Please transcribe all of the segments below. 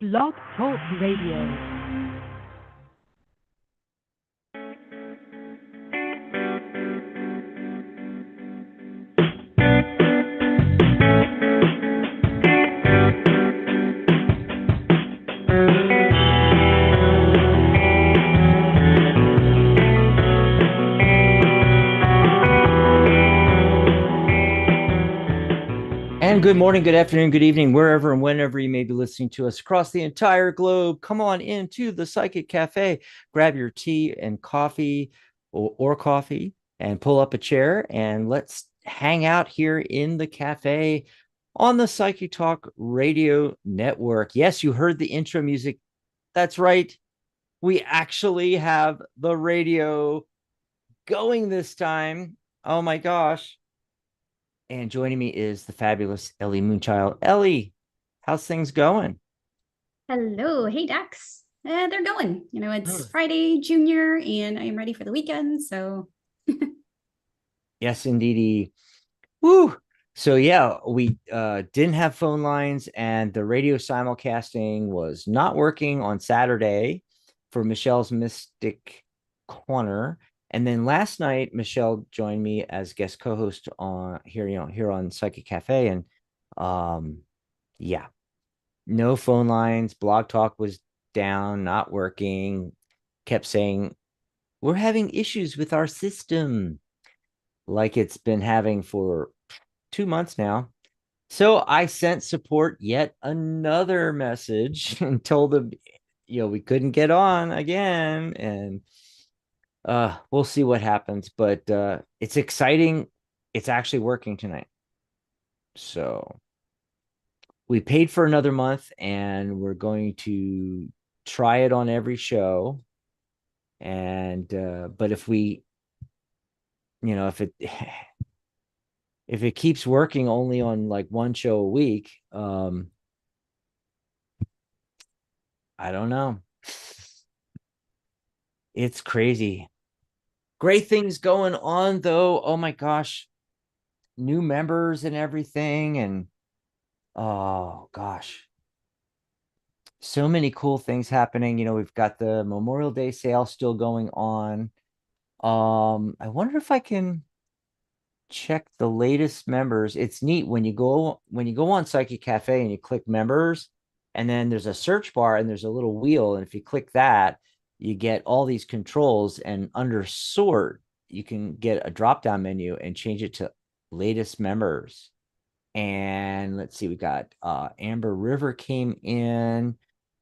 Blog Talk Radio. And good morning, good afternoon, good evening, wherever and whenever you may be listening to us across the entire globe. Come on into the Psychic Cafe, grab your tea and coffee or coffee and pull up a chair and let's hang out here in the cafe on the Psychic Talk Radio Network. Yes, you heard the intro music. That's right. We actually have the radio going this time. Oh my gosh. And joining me is the fabulous Ellie Moonchild. Ellie, how's things going? Hello. Hey, Dax. They're going. It's Oh. Friday, Junior, and I am ready for the weekend. So, Yes, indeedy. Woo. So yeah, we didn't have phone lines and the radio simulcasting was not working on Saturday for Michelle's Mystic Corner. And then last night, Michelle joined me as guest co-host on here on Psychic Cafe. And yeah, no phone lines. Blog Talk was down, not working. Kept saying, we're having issues with our system, like it's been having for 2 months now. So I sent support yet another message and told them, we couldn't get on again. And we'll see what happens. But it's exciting. It's actually working tonight. So we paid for another month and we're going to try it on every show. And but if we, if it if it keeps working only on like one show a week, I don't know. It's crazy. Great things going on though. Oh my gosh, new members and everything, and oh gosh, so many cool things happening. We've got the Memorial Day sale still going on. I wonder if I can check the latest members. It's neat when you go on Psychic Cafe and you click members, and then there's a search bar and there's a little wheel, and if you click that, you get all these controls, and under sort, you can get a drop down menu and change it to latest members. And let's see, we got Amber River came in,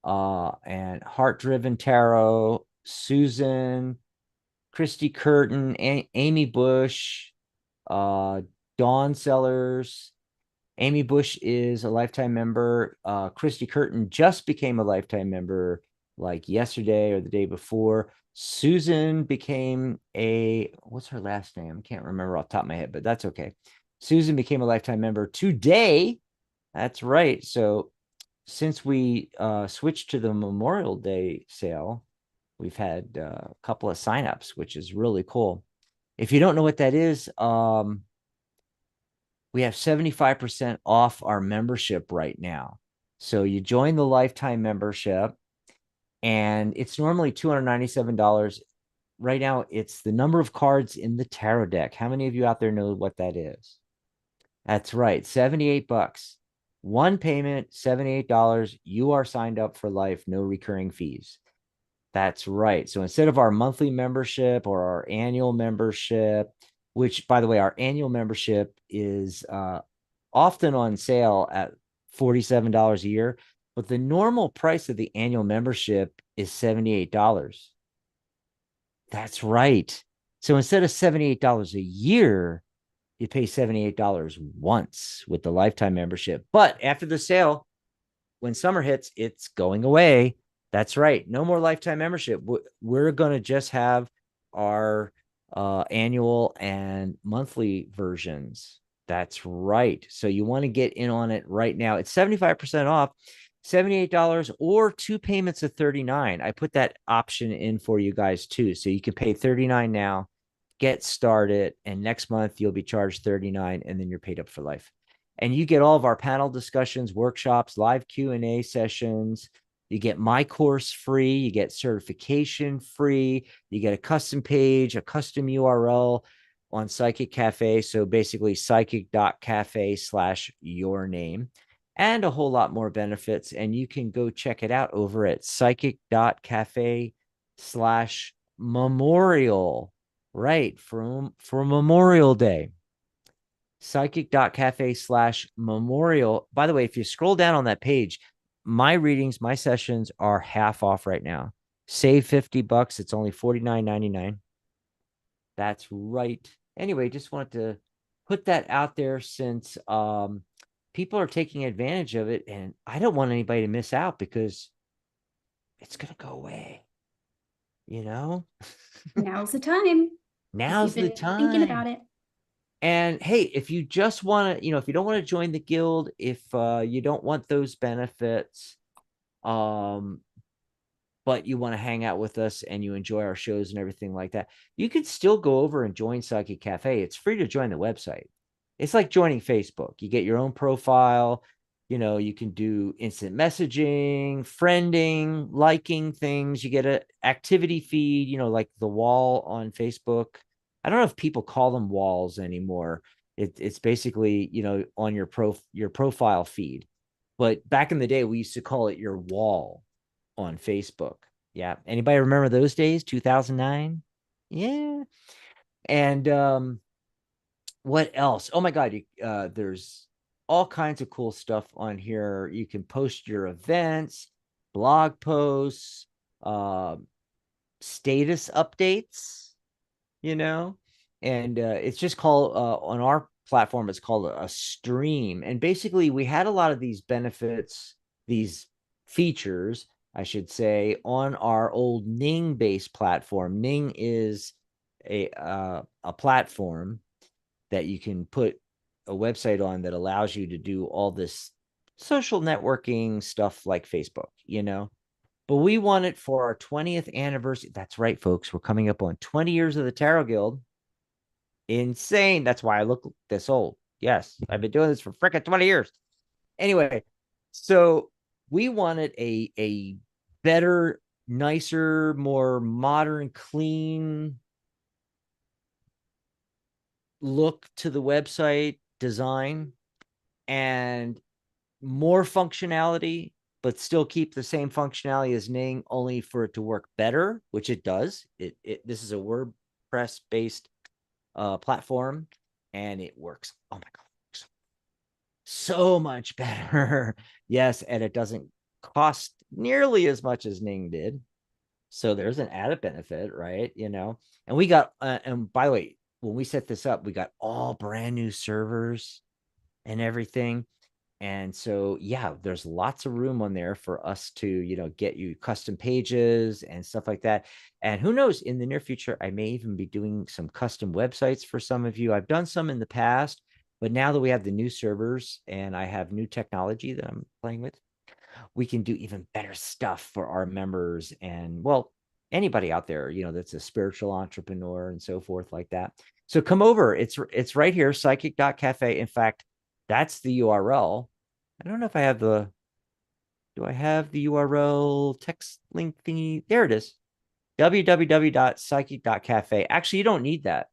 and Heart Driven Tarot, Susan, Christy Curtin, Amy Bush, uh, Dawn Sellers. Amy Bush is a lifetime member. Christy Curtin just became a lifetime member like yesterday or the day before. Susan became what's her last name? I can't remember off the top of my head, but that's okay. Susan became a lifetime member today. That's right. So since we switched to the Memorial Day sale, we've had a couple of signups, which is really cool. If you don't know what that is, we have 75% off our membership right now. So you join the lifetime membership, and it's normally $297. Right now, it's the number of cards in the tarot deck. How many of you out there know what that is? That's right, 78 bucks. One payment, $78. You are signed up for life, no recurring fees. That's right. So instead of our monthly membership or our annual membership, which, by the way, our annual membership is often on sale at $47 a year, but the normal price of the annual membership is $78. That's right. So instead of $78 a year, you pay $78 once with the lifetime membership. But after the sale, when summer hits, it's going away. That's right. No more lifetime membership. We're going to just have our annual and monthly versions. That's right. So you want to get in on it right now. It's 75% off, $78 or two payments of 39. I put that option in for you guys too. So you can pay 39 now, get started, and next month you'll be charged 39, and then you're paid up for life. And you get all of our panel discussions, workshops, live Q&A sessions, You get my course free, you get certification free, you get a custom page, a custom URL on Psychic Cafe. So basically psychic.cafe/your name, and a whole lot more benefits. And you can go check it out over at psychic.cafe/memorial, right? For Memorial Day. Psychic.cafe/memorial. By the way, if you scroll down on that page, my readings, my sessions are half off right now. Save $50. It's only $49.99. That's right. Anyway, just wanted to put that out there since people are taking advantage of it, and I don't want anybody to miss out because it's going to go away. You know? Now's the time. Now's You've the been time. thinking about it. And hey, if you just want to, if you don't want to join the guild, if you don't want those benefits, but you want to hang out with us and you enjoy our shows and everything like that, you can still go over and join Psychic Cafe. It's free to join the website. It's like joining Facebook. You get your own profile. You can do instant messaging, friending, liking things. You get an activity feed, like the wall on Facebook. I don't know if people call them walls anymore. It's basically, on your profile feed. But back in the day, we used to call it your wall on Facebook. Yeah. Anybody remember those days? 2009? Yeah. And what else? Oh my God. There's all kinds of cool stuff on here. You can post your events, blog posts, status updates, and it's just called on our platform, it's called a stream. And basically we had a lot of these benefits, these features, I should say, on our old Ning based platform. Ning is a platform that you can put a website on that allows you to do all this social networking stuff like Facebook, But we want it for our 20th anniversary. That's right, folks. We're coming up on 20 years of the Tarot Guild. Insane. That's why I look this old. Yes, I've been doing this for freaking 20 years. Anyway, so we wanted a better, nicer, more modern, clean look to the website design and more functionality, but still keep the same functionality as Ning, only for it to work better, which it does. This is a WordPress based platform, and it works. Oh my God, so much better. Yes, and it doesn't cost nearly as much as Ning did. So there's an added benefit, right? And we got, and by the way, when we set this up, we got all brand new servers and everything. And so, yeah, there's lots of room on there for us to, get you custom pages and stuff like that. And who knows, in the near future, I may even be doing some custom websites for some of you. I've done some in the past, but now that we have the new servers and I have new technology that I'm playing with, we can do even better stuff for our members and, well, anybody out there, that's a spiritual entrepreneur and so forth like that. So come over. It's right here, psychic.cafe. In fact, that's the URL. I don't know if I have do I have the URL text link thingy? There it is. www.psychic.cafe. Actually, you don't need that.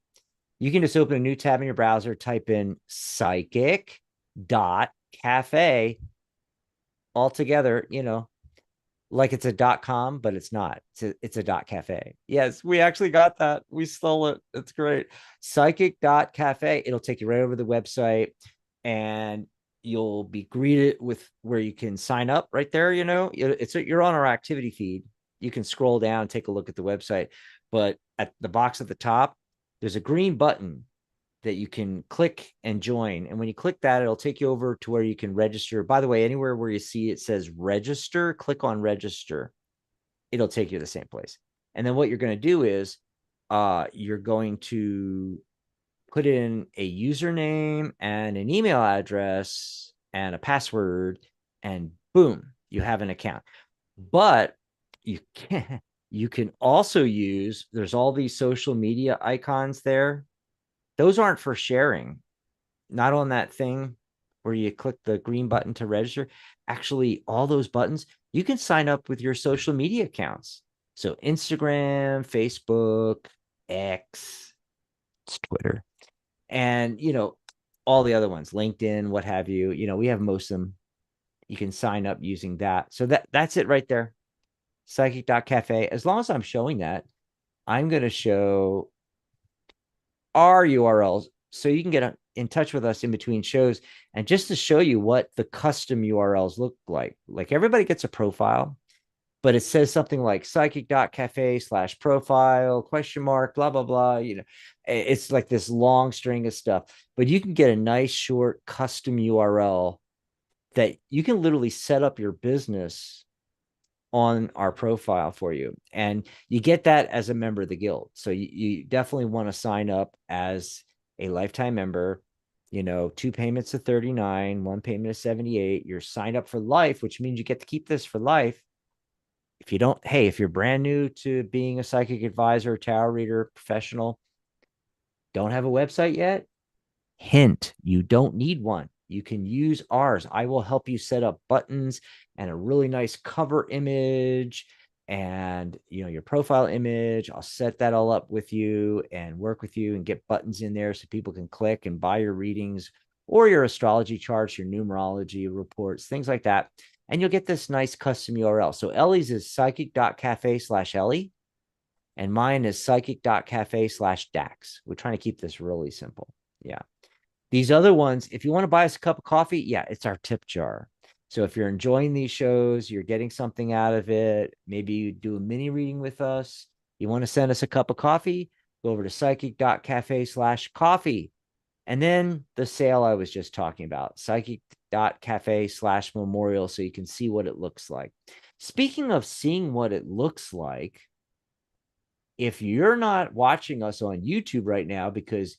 You can just open a new tab in your browser, type in psychic.cafe all together, like it's a .com, but it's not. It's a .cafe. Yes, we actually got that. We stole it. It's great. Psychic.cafe. It'll take you right over the website, and you'll be greeted with where you can sign up right there. You're on our activity feed. You can scroll down, take a look at the website, but at the box at the top, there's a green button that you can click and join. And when you click that, it'll take you over to where you can register. By the way, anywhere where you see it says register, click on register. It'll take you to the same place. And then what you're going to do is you're going to put in a username and an email address and a password, and boom, you have an account. But you can also use, there's all these social media icons there. Those aren't for sharing, not on that thing. where you click the green button to register, actually all those buttons, you can sign up with your social media accounts. So Instagram, Facebook, X, it's Twitter, and, all the other ones, LinkedIn, what have you. We have most of them. You can sign up using that. So that's it right there. Psychic.cafe. As long as I'm showing that, I'm going to show our URLs so you can get in touch with us in between shows, and just to show you what the custom URLs look like. Like, everybody gets a profile, but it says something like psychic.cafe/profile, blah, blah, blah. It's like this long string of stuff, but you can get a nice short custom URL that you can literally set up your business on our profile for you. And you get that as a member of the guild. So you definitely want to sign up as a lifetime member. 2 payments of 39, 1 payment of 78. You're signed up for life, which means you get to keep this for life. If you're brand new to being a psychic advisor, tarot reader, professional, don't have a website yet, hint, you don't need one. You can use ours. I will help you set up buttons and a really nice cover image and, your profile image. I'll set that all up with you and work with you and get buttons in there so people can click and buy your readings or your astrology charts, your numerology reports, things like that. And you'll get this nice custom URL. So Ellie's is psychic.cafe/Ellie, and mine is psychic.cafe/Dax. We're trying to keep this really simple. Yeah. These other ones, if you want to buy us a cup of coffee, yeah, it's our tip jar. So if you're enjoying these shows, you're getting something out of it, maybe you do a mini reading with us, you want to send us a cup of coffee, go over to psychic.cafe/coffee. And then the sale I was just talking about, psychic.cafe/memorial, so you can see what it looks like. Speaking of seeing what it looks like, if you're not watching us on YouTube right now, because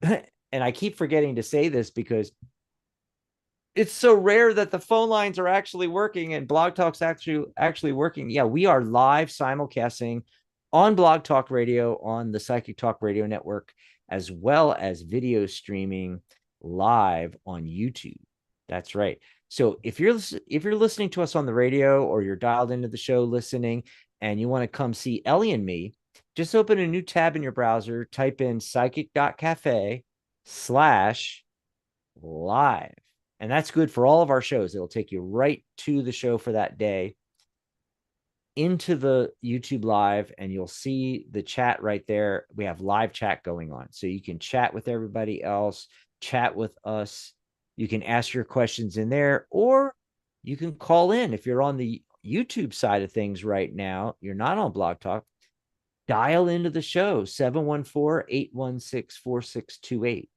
and I keep forgetting to say this because it's so rare that the phone lines are actually working and Blog Talk's actually working. Yeah, we are live simulcasting on Blog Talk Radio on the Psychic Talk Radio Network, as well as video streaming live on YouTube. That's right. So if you're listening to us on the radio, or you're dialed into the show listening and you want to come see Ellie and me, just open a new tab in your browser, type in psychic.cafe/live. And that's good for all of our shows. It'll take you right to the show for that day, into the YouTube live, and you'll see the chat right there. We have live chat going on. So you can chat with everybody else, chat with us. You can ask your questions in there, or you can call in. If you're on the YouTube side of things right now, you're not on Blog Talk, dial into the show, 714-816-4628.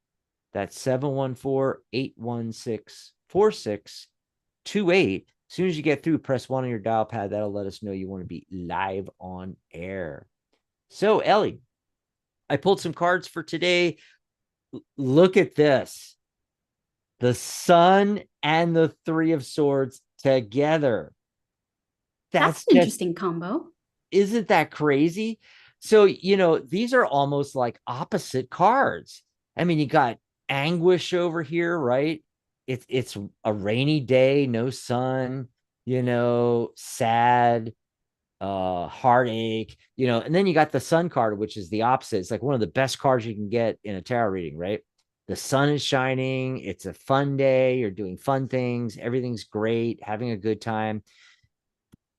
That's 714-816-4628. As soon as you get through, press 1 on your dial pad. That'll let us know you want to be live on air. So, Ellie, I pulled some cards for today. Look at this. The Sun and the Three of Swords together. That's an interesting combo. Isn't that crazy? So, these are almost like opposite cards. I mean, you got anguish over here, right? It's a rainy day, no sun, sad, heartache, and then you got the Sun card, which is the opposite. It's like one of the best cards you can get in a tarot reading, right? The sun is shining, it's a fun day, you're doing fun things, everything's great, having a good time.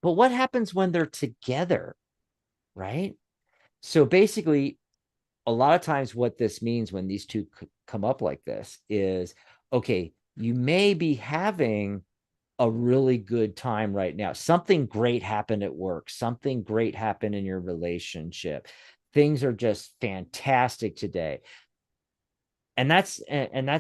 But what happens when they're together, right? So basically, a lot of times what this means when these two come up like this is, okay, you may be having a really good time right now. Something great happened at work. Something great happened in your relationship. Things are just fantastic today. And that's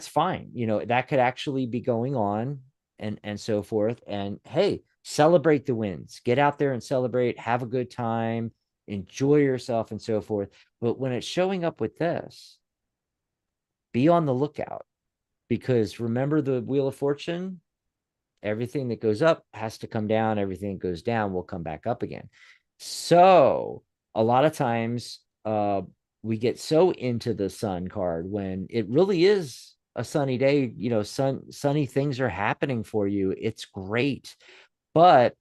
fine. That could actually be going on, and so forth. And hey, celebrate the wins. Get out there and celebrate, have a good time, enjoy yourself, and so forth. But when it's showing up with this, be on the lookout, because remember the Wheel of Fortune, everything that goes up has to come down. Everything that goes down will come back up again. So a lot of times we get so into the Sun card when it really is a sunny day, sunny things are happening for you. It's great. But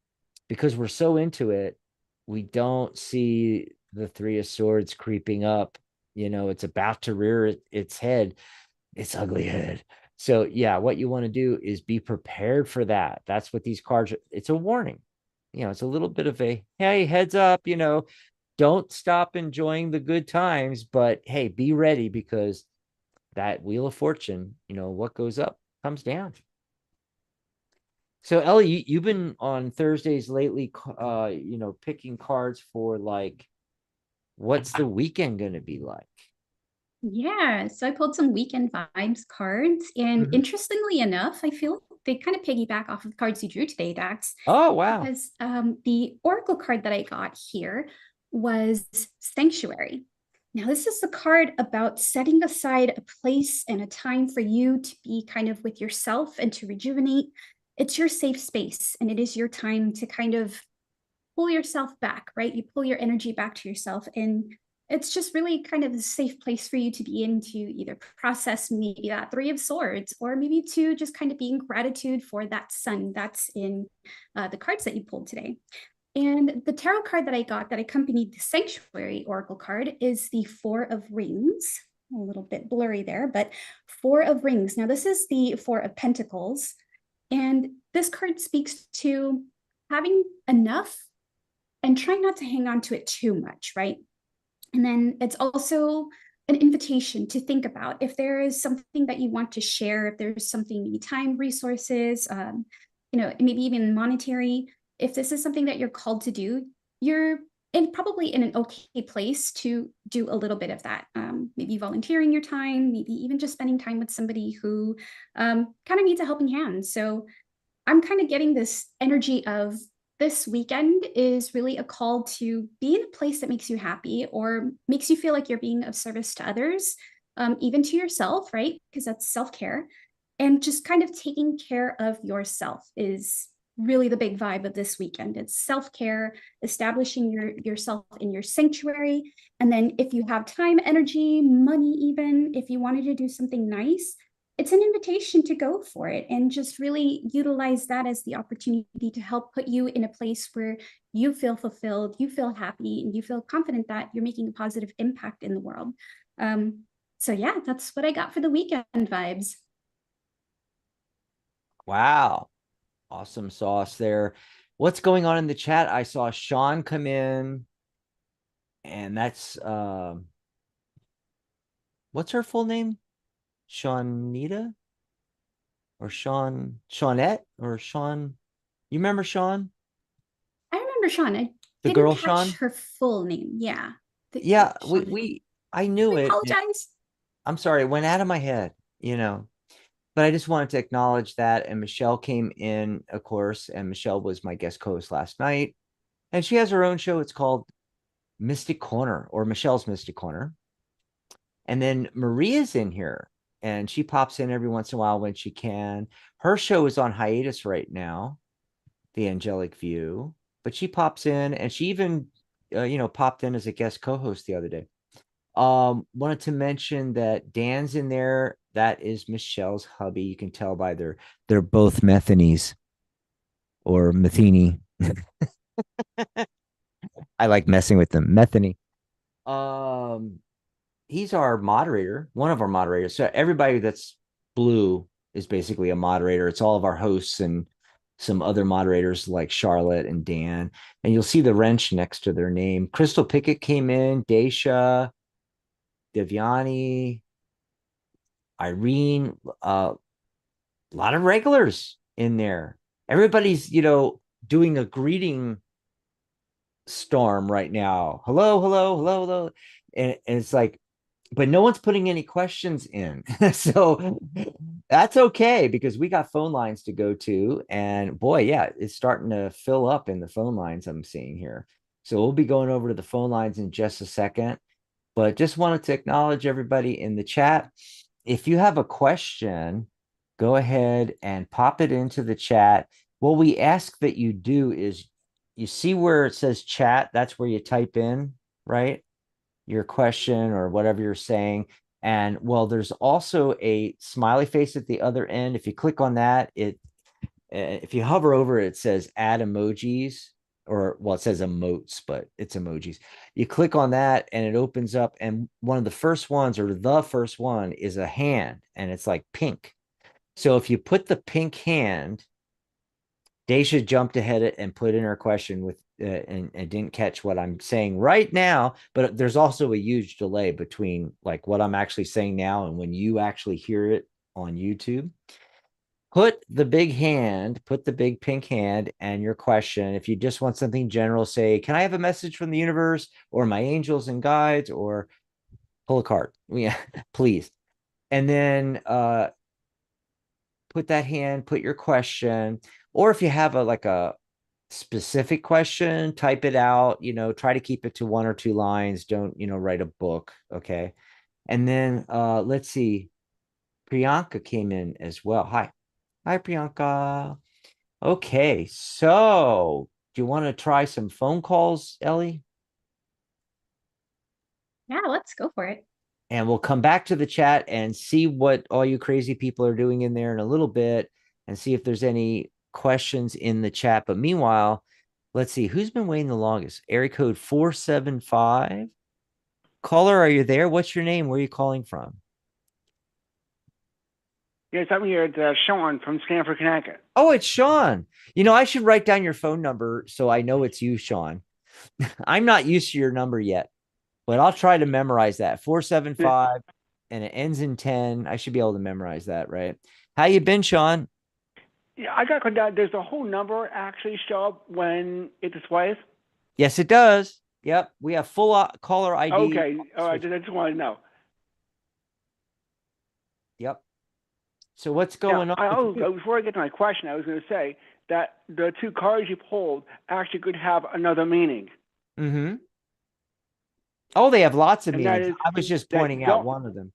because we're so into it, we don't see the Three of Swords creeping up. It's about to rear its head, its ugly head. So yeah, what you want to do is be prepared for that. That's what these cards are. It's a warning. It's a little bit of a, hey, heads up, don't stop enjoying the good times, but hey, be ready, because that Wheel of Fortune, what goes up comes down. So Ellie, you've been on Thursdays lately, picking cards for, like, what's the weekend going to be like? Yeah, so I pulled some weekend vibes cards, and interestingly enough, I feel they kind of piggyback off of the cards you drew today, Dax. Oh, wow. Because the oracle card that I got here was Sanctuary. Now, this is the card about setting aside a place and a time for you to be kind of with yourself and to rejuvenate. It's your safe space, and it is your time to kind of pull yourself back, right? You pull your energy back to yourself, and it's just really kind of a safe place for you to be in, to either process maybe that Three of Swords, or maybe to just kind of be in gratitude for that sun that's in the cards that you pulled today. And the tarot card that I got that accompanied the Sanctuary Oracle card is the Four of Rings. A little bit blurry there, but Four of Rings. Now, this is the Four of Pentacles. And this card speaks to having enough and trying not to hang on to it too much, right? And then it's also an invitation to think about if there is something that you want to share, if there's something, maybe time, resources, maybe even monetary. If this is something that you're called to do, you're probably in an okay place to do a little bit of that. Maybe volunteering your time, maybe even just spending time with somebody who kind of needs a helping hand. So I'm kind of getting this energy of this weekend is really a call to be in a place that makes you happy or makes you feel like you're being of service to others, even to yourself, right? Because that's self-care. And just kind of taking care of yourself is really the big vibe of this weekend. It's self-care, establishing yourself in your sanctuary. And then if you have time, energy, money, even if you wanted to do something nice, it's an invitation to go for it and just really utilize that as the opportunity to help put you in a place where you feel fulfilled, you feel happy, and you feel confident that you're making a positive impact in the world. So yeah, that's what I got for the weekend vibes. Wow. Awesome sauce there. What's going on in the chat? I saw Sean come in, and that's what's her full name? Shawnita or Shawnette or Sean? You remember Sean? I remember Sean. I The didn't girl catch Sean? her full name. Yeah. Yeah, Shauna. I knew I it. apologize. I'm sorry, it went out of my head. But I just wanted to acknowledge that. And Michelle came in, of course, and Michelle was my guest co-host last night. And she has her own show. It's called Mystic Corner, or Michelle's Mystic Corner. And then Maria's in here, and she pops in every once in a while when she can. Her show is on hiatus right now, The Angelic View, but she pops in, and she even, popped in as a guest co-host the other day. Wanted to mention that Dan's in there. That is Michelle's hubby. You can tell by they're both Methanese or Metheny. I like messing with them. Metheny. He's our moderator, one of our moderators. So everybody that's blue is basically a moderator. It's all of our hosts and some other moderators like Charlotte and Dan. And you'll see the wrench next to their name. Crystal Pickett came in, Daisha, Devyani, Irene, a lot of regulars in there. Everybody's, doing a greeting storm right now. Hello, hello, hello, hello. And it's like, but no one's putting any questions in. So that's okay, because we got phone lines to go to. And boy, yeah, it's starting to fill up in the phone lines I'm seeing here. So we'll be going over to the phone lines in just a second. But just wanted to acknowledge everybody in the chat. If you have a question, go ahead and pop it into the chat. What we ask that you do is, you see where it says chat, that's where you type in, right? Your question or whatever you're saying. And well, there's also a smiley face at the other end. If you click on that, if you hover over it, it says add emojis, or well, it says emotes, but it's emojis. You click on that and it opens up, and one of the first ones, or the first one, is a hand, and it's like pink. So if you put the pink hand, Daisha jumped ahead and put in her question with and didn't catch what I'm saying right now, but there's also a huge delay between like what I'm actually saying now and when you actually hear it on YouTube. Put the big pink hand and your question. If you just want something general, say, can I have a message from the universe or my angels and guides, or pull a card? Yeah, please. And then put that hand, put your question, or if you have a specific question, type it out, try to keep it to 1 or 2 lines. Don't, write a book. Okay. And then let's see. Priyanka came in as well. Hi, Priyanka. Okay, so do you want to try some phone calls, Ellie? Yeah, let's go for it. And we'll come back to the chat and see what all you crazy people are doing in there in a little bit, and see if there's any questions in the chat. But meanwhile, let's see who's been waiting the longest. Area code 475. Caller, are you there? What's your name? Where are you calling from? Yes, I'm here. It's Sean from Stamford, Connecticut. Oh, it's Sean. I should write down your phone number so I know it's you, Sean. I'm not used to your number yet, but I'll try to memorize that. 475 and it ends in 10. I should be able to memorize that, right? How you been, Sean? Yeah, I got down. Does the whole number actually show up when it displays? Yes, it does. Yep. We have full caller ID. Okay. All right. I just want to know. Yep. So what's going on? Before I get to my question, I was going to say that the 2 cards you pulled actually could have another meaning. Mm-hmm. Oh, they have lots of And meanings. I was just pointing out one of them.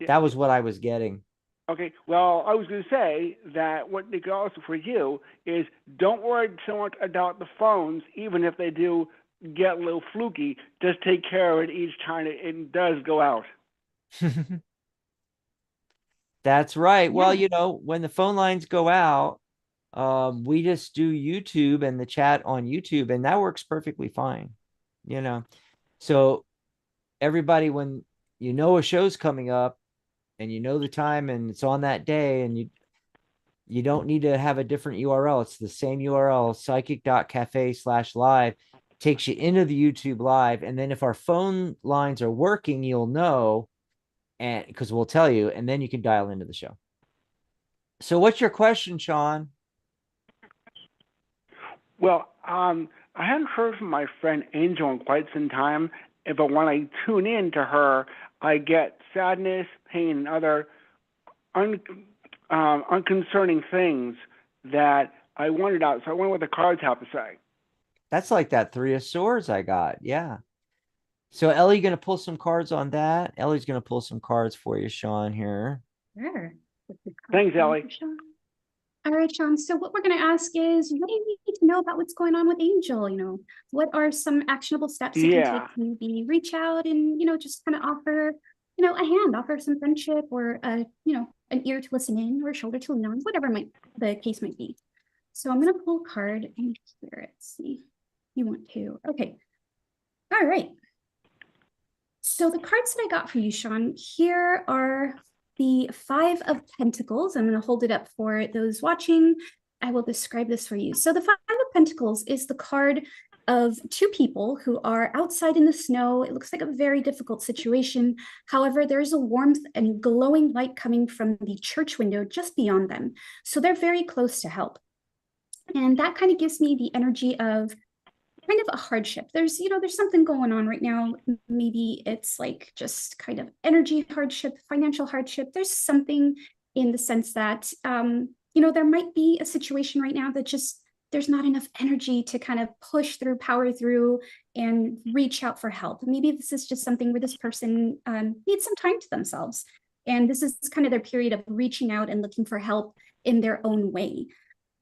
That was what I was getting. Okay. Well, I was going to say that what they could also for you is don't worry so much about the phones, even if they do get a little fluky. Just take care of it each time it does go out. That's right. Yeah. Well, when the phone lines go out, we just do YouTube and the chat on YouTube, and that works perfectly fine. So everybody, when a show's coming up and the time and it's on that day, and you don't need to have a different URL. It's the same URL, psychic.cafe/live, takes you into the YouTube live. And then if our phone lines are working, you'll know, and because we'll tell you, and then you can dial into the show. So what's your question, Sean? Well, I haven't heard from my friend Angel in quite some time, but when I tune in to her, I get sadness, pain, and other unconcerning things that I wondered out. So I wonder what the cards have to say. That's like that 3 of Swords I got. Yeah. So Ellie going to pull some cards on that. Ellie's going to pull some cards for you, Sean, here. Sure. Thanks, Ellie. All right, Sean. So what we're going to ask is, what do you need to know about what's going on with Angel? What are some actionable steps you can take to maybe reach out and, just kind of offer, a hand, offer some friendship, or, an ear to listen in, or a shoulder to lean on, whatever the case might be. So I'm going to pull a card and here, let's see. You want to? Okay. All right. So the cards that I got for you, Sean, here are the 5 of Pentacles. I'm going to hold it up for those watching. I will describe this for you. So the 5 of Pentacles is the card of 2 people who are outside in the snow. It looks like a very difficult situation. However, there's a warmth and glowing light coming from the church window just beyond them. So they're very close to help. And that kind of gives me the energy of kind of a hardship. There's something going on right now. Maybe it's like just kind of energy hardship, financial hardship. There's something in the sense that, there might be a situation right now that just, there's not enough energy to kind of push through, power through, and reach out for help. Maybe this is just something where this person needs some time to themselves. And this is kind of their period of reaching out and looking for help in their own way.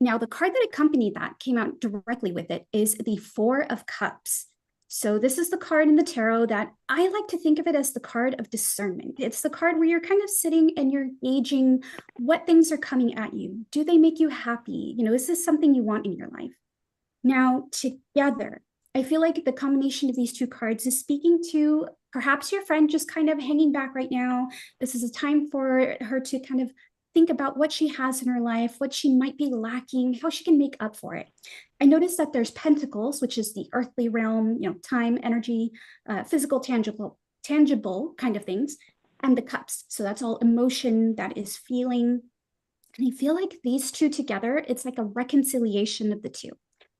Now, the card that accompanied that came out directly with it is the 4 of Cups. So this is the card in the tarot that I like to think of it as the card of discernment. It's the card where you're kind of sitting and you're gauging what things are coming at you. Do they make you happy? Is this something you want in your life? Now, together, I feel like the combination of these two cards is speaking to perhaps your friend just kind of hanging back right now. This is a time for her to kind of think about what she has in her life, what she might be lacking, how she can make up for it. I noticed that there's pentacles, which is the earthly realm, time, energy, physical, tangible kind of things, and the cups. So that's all emotion, that is feeling. And I feel like these two together, it's like a reconciliation of the two.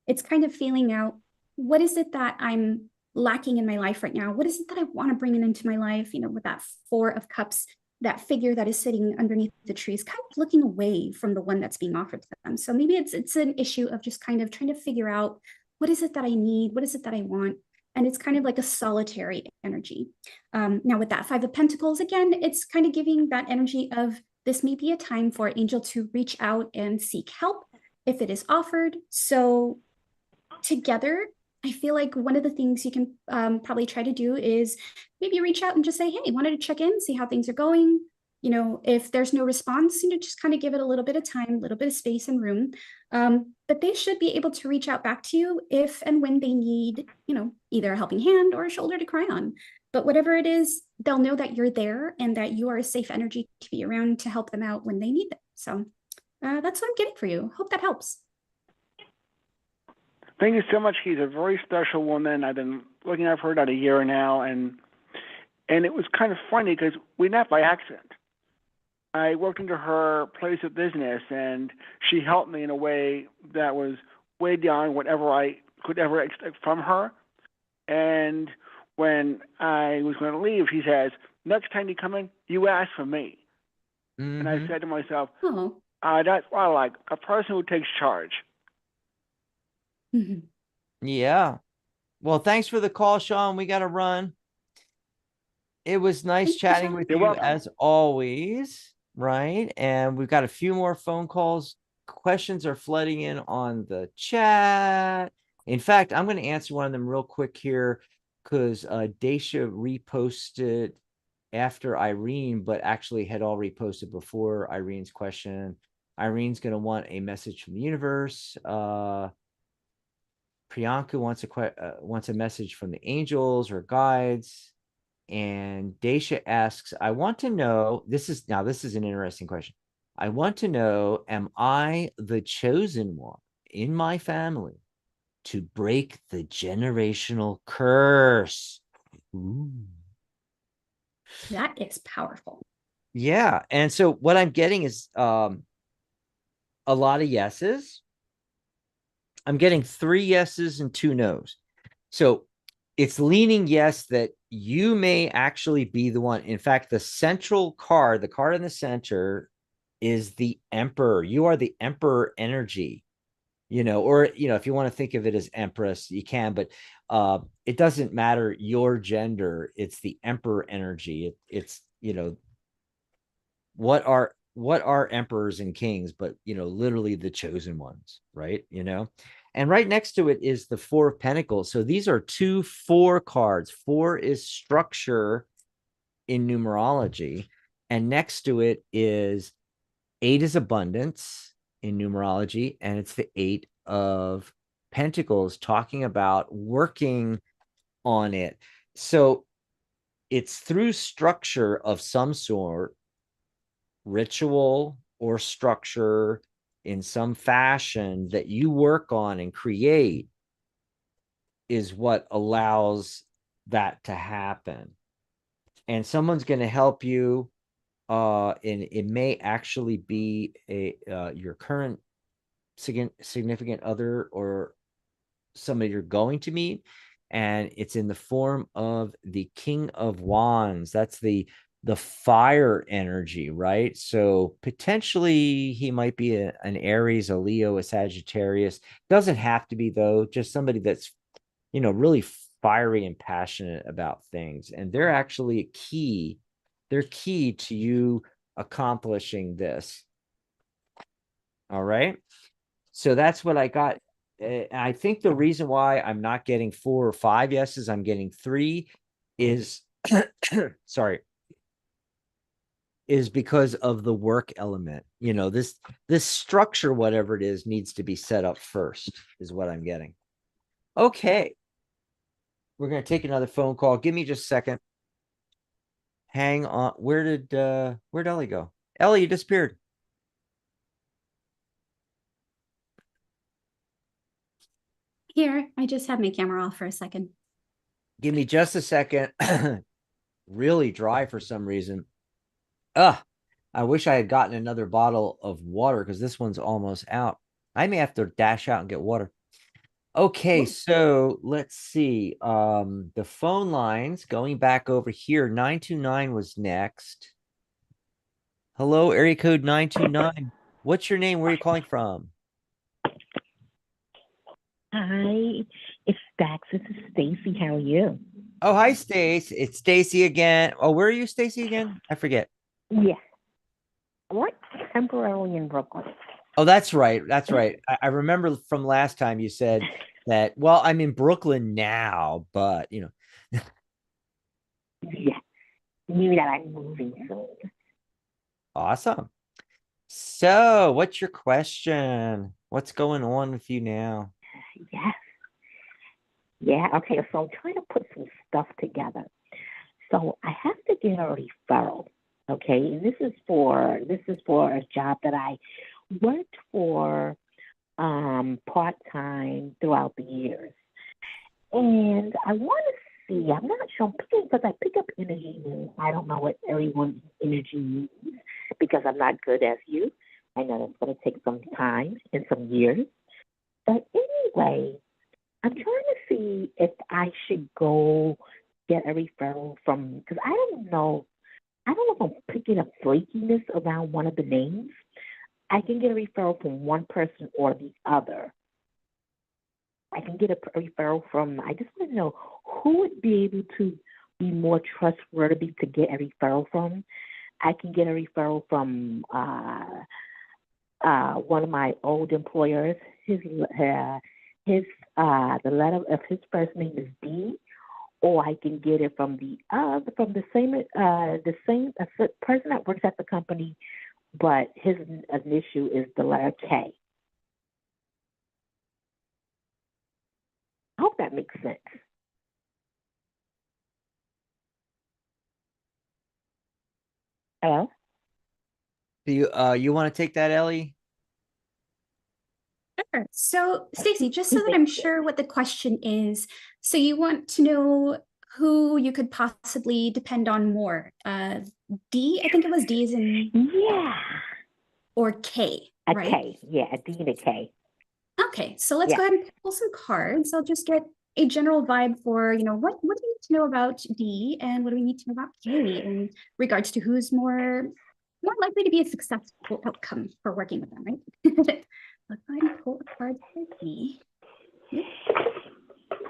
It's kind of feeling out, what is it that I'm lacking in my life right now? What is it that I want to bring into my life? With that Four of Cups, that figure that is sitting underneath the trees, kind of looking away from the one that's being offered to them. So maybe it's an issue of just kind of trying to figure out, what is it that I need? What is it that I want? And it's kind of like a solitary energy. Now with that Five of Pentacles, again, it's kind of giving that energy of, this may be a time for an angel to reach out and seek help if it is offered. So together, I feel like one of the things you can probably try to do is maybe reach out and just say, hey, wanted to check in, see how things are going. If there's no response, just kind of give it a little bit of time, a little bit of space and room. But they should be able to reach out back to you if and when they need, either a helping hand or a shoulder to cry on. But whatever it is, they'll know that you're there and that you are a safe energy to be around to help them out when they need it. So that's what I'm getting for you. Hope that helps. Thank you so much. She's a very special woman. I've been looking at her about a year now, and it was kind of funny because we met by accident. I worked into her place of business, and she helped me in a way that was way beyond whatever I could ever expect from her. And when I was going to leave, she says, next time you come in, you ask for me. And I said to myself, Oh. That's what I like, a person who takes charge. Yeah. Well, thanks for the call, Sean. We got to run. It was nice chatting with you as always, right? And we've got a few more phone calls. Questions are flooding in on the chat. In fact, I'm going to answer one of them real quick here because Daisha reposted after Irene, but actually had already posted before Irene's question. Irene's going to want a message from the universe. Priyanka wants a message from the angels or guides. And Daisha asks, I want to know, this is an interesting question. I want to know, am I the chosen one in my family to break the generational curse? Ooh. That is powerful. Yeah. And so what I'm getting is a lot of yeses. I'm getting 3 yeses and 2 nos. So it's leaning yes that you may actually be the one. In fact, the central card, the card in the center, is the Emperor. You are the Emperor energy, or, if you want to think of it as Empress, you can, but it doesn't matter your gender. It's the Emperor energy. It's, what are emperors and kings, but, literally the chosen ones, right? And right next to it is the Four of Pentacles. So these are 2 4 cards. 4 is structure in numerology. And next to it is 8 is abundance in numerology. And it's the 8 of Pentacles, talking about working on it. So it's through structure of some sort, ritual or structure in some fashion that you work on and create, is what allows that to happen. And someone's going to help you, and it may actually be your current significant other or somebody you're going to meet, and it's in the form of the King of Wands. That's the fire energy, right? So potentially he might be an Aries, a Leo, a Sagittarius. Doesn't have to be, though, just somebody that's, really fiery and passionate about things. And they're actually key to you accomplishing this. All right. So that's what I got. I think the reason why I'm not getting 4 or 5 yeses, I'm getting 3 is sorry, is because of the work element. You know, this structure, whatever it is, needs to be set up first, is what I'm getting. Okay. We're gonna take another phone call. Give me just a second. Hang on. Where'd Ellie go? Ellie, you disappeared. Here, I just had my camera off for a second. Give me just a second. Really dry for some reason. Ugh. I wish I had gotten another bottle of water because this one's almost out. I may have to dash out and get water. Okay, so let's see. The phone lines going back over here. 929 was next. Hello, area code 929. What's your name? Where are you calling from? Hi, it's Dax. This is Stacy. How are you? Oh, hi, Stace. It's Stacy again. Oh, where are you, Stacy, again? I forget. Yeah. What? Temporarily in Brooklyn. Oh, that's right. That's right. I remember from last time you said that, well, I'm in Brooklyn now, but, you know. Yeah. Maybe that I'm moving soon. Awesome. So, what's your question? What's going on with you now? Yes. Yeah. Okay. So I'm trying to put some stuff together. So I have to get a referral. Okay. And this is for a job that I worked for part-time throughout the years. And I want to see, I'm not sure, I'm picking because I pick up energy and I don't know what everyone's energy means because I'm not good as you. I know that's going to take some time and some years. But anyway, I'm trying to see if I should go get a referral from, because I don't know if I'm picking up flakiness around one of the names. I can get a referral from one person or the other. I can get a referral from, I just want to know who would be able to be more trustworthy to get a referral from. I can get a referral from one of my old employers. The letter of his first name is D, or I can get it from the same person that works at the company, but his initial is the letter K. I hope that makes sense. Hello? Do you want to take that, Ellie? Sure. So, Stacey, just so that I'm sure what the question is, so you want to know who you could possibly depend on more? D, I think it was D is in, Yeah. or K, A right? K. Yeah, a D and a K. Okay, so let's Yeah. go ahead and pull some cards. I'll just get a general vibe for, what do we need to know about D and what do we need to know about K in regards to who's more likely to be a successful outcome for working with them, right? Let's go ahead and pull a card for D. Yep.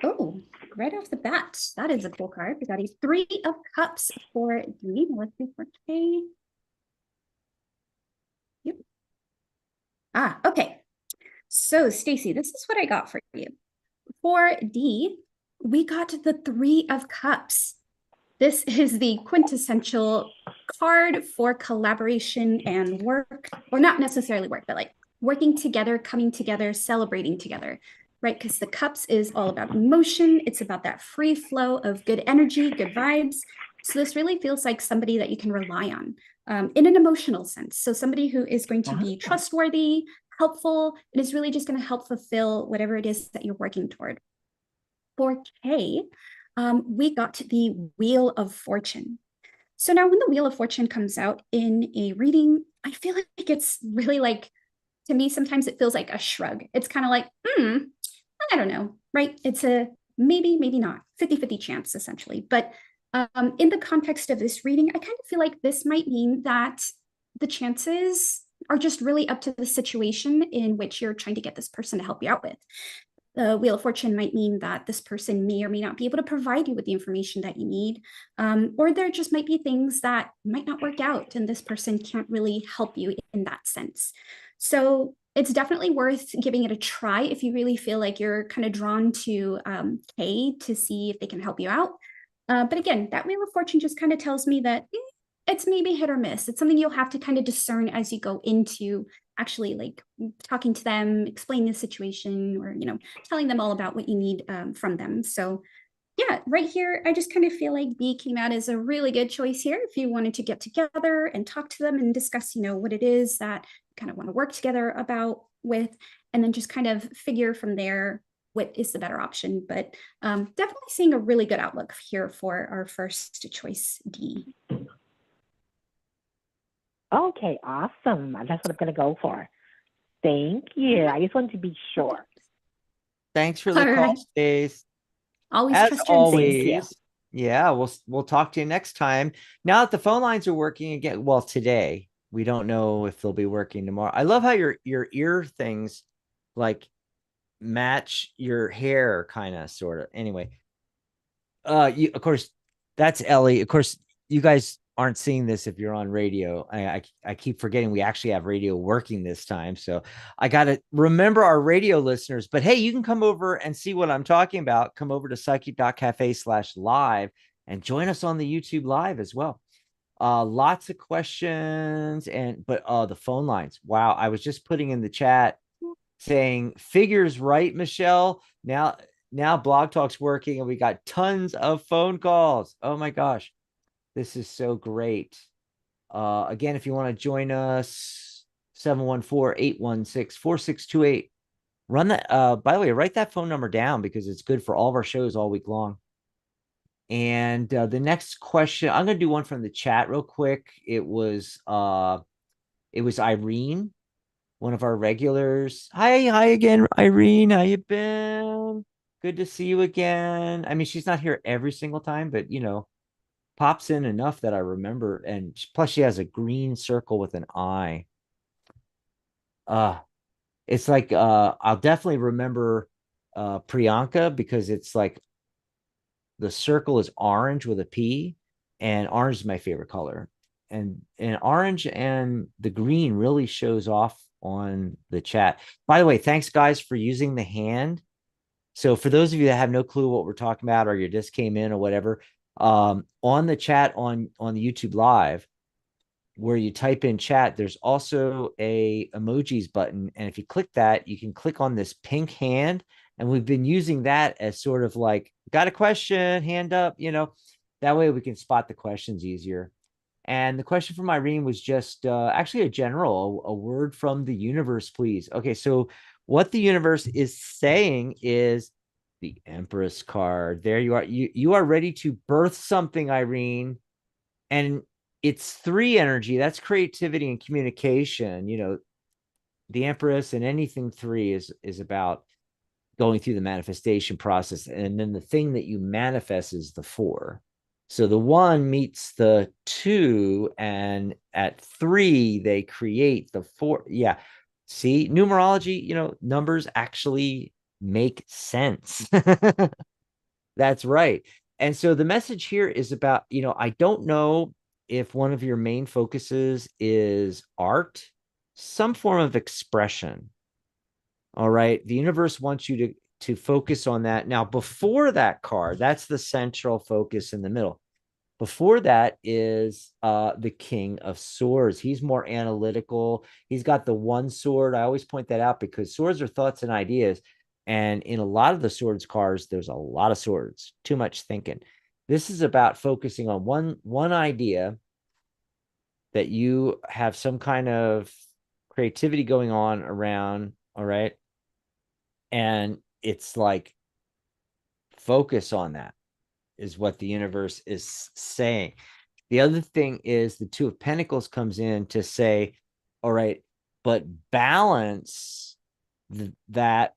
Oh, right off the bat, that is a cool card. We got a 3 of Cups for D. Let's see for K. Yep. Okay. So, Stacey, this is what I got for you. For D, we got the 3 of Cups. This is the quintessential card for collaboration and work, or not necessarily work, but like working together, coming together, celebrating together, right? Because the Cups is all about emotion. It's about that free flow of good energy, good vibes. So this really feels like somebody that you can rely on in an emotional sense. So somebody who is going to be trustworthy, helpful, and is really just going to help fulfill whatever it is that you're working toward. For K, we got the Wheel of Fortune. So now when the Wheel of Fortune comes out in a reading, I feel like it's really like, to me, sometimes it feels like a shrug. It's kind of like, I don't know, right? It's a maybe, maybe not, 50-50 chance, essentially. But in the context of this reading, I kind of feel like this might mean that the chances are just really up to the situation in which you're trying to get this person to help you out with. The Wheel of Fortune might mean that this person may or may not be able to provide you with the information that you need, or there just might be things that might not work out and this person can't really help you in that sense. So it's definitely worth giving it a try if you really feel like you're kind of drawn to Kay to see if they can help you out. But again, that Wheel of Fortune just kind of tells me that it's maybe hit or miss. It's something you'll have to kind of discern as you go into actually like talking to them, explaining the situation, or telling them all about what you need from them. So yeah, right here, I just kind of feel like B came out as a really good choice here. If you wanted to get together and talk to them and discuss, what it is that you kind of want to work together about with, and then just kind of figure from there what is the better option. But definitely seeing a really good outlook here for our first choice, D. Okay, awesome. That's what I'm going to go for. Thank you. I just wanted to be sure. Thanks for the All call, right. Stace. Always As trust your instincts. Thank you. always, yeah, we'll talk to you next time. Now that the phone lines are working again, well, today, we don't know if they'll be working tomorrow. I love how your ear things like match your hair, kind of, sort of. Anyway, of course, that's Ellie. Of course, you guys aren't seeing this if you're on radio. I keep forgetting we actually have radio working this time. So I got to remember our radio listeners. But hey, you can come over and see what I'm talking about. Come over to psychic.cafe/live and join us on the YouTube live as well. Lots of questions but the phone lines. Wow. I was just putting in the chat saying figures right, Michelle. Now Blog Talk's working and we got tons of phone calls. Oh my gosh. This is so great. Again, if you want to join us, 714-816-4628. Run that. By the way, write that phone number down because it's good for all of our shows all week long. And the next question, I'm going to do one from the chat real quick. It was Irene, one of our regulars. Hi again, Irene. How you been? Good to see you again. I mean, she's not here every single time, but pops in enough that I remember. And plus, she has a green circle with an eye. It's like I'll definitely remember Priyanka because it's like the circle is orange with a P, and orange is my favorite color. And orange and the green really shows off on the chat. By the way, thanks guys for using the hand. So for those of you that have no clue what we're talking about, or you just came in or whatever, on the chat on the YouTube live, where you type in chat, there's also a emojis button. And if you click that, you can click on this pink hand. And we've been using that as sort of like, got a question, hand up, that way we can spot the questions easier. And the question from Irene was just actually a word from the universe, please. Okay, so what the universe is saying is the Empress card. There you are. You are ready to birth something, Irene. And it's 3 energy. That's creativity and communication. The Empress and anything 3 is about going through the manifestation process. And then the thing that you manifest is the 4. So the 1 meets the 2, and at 3, they create the 4. Yeah. See, numerology, numbers actually make sense. That's right. And so the message here is about, I don't know if one of your main focuses is art, some form of expression. All right. The universe wants you to focus on that. Now, before that card, that's the central focus in the middle. Before that is the King of Swords. He's more analytical. He's got the 1 sword. I always point that out because swords are thoughts and ideas. And in a lot of the swords cards, there's a lot of swords, too much thinking. This is about focusing on one idea that you have some kind of creativity going on around. All right. And it's like, focus on that is what the universe is saying. The other thing is the 2 of Pentacles comes in to say, all right, but balance that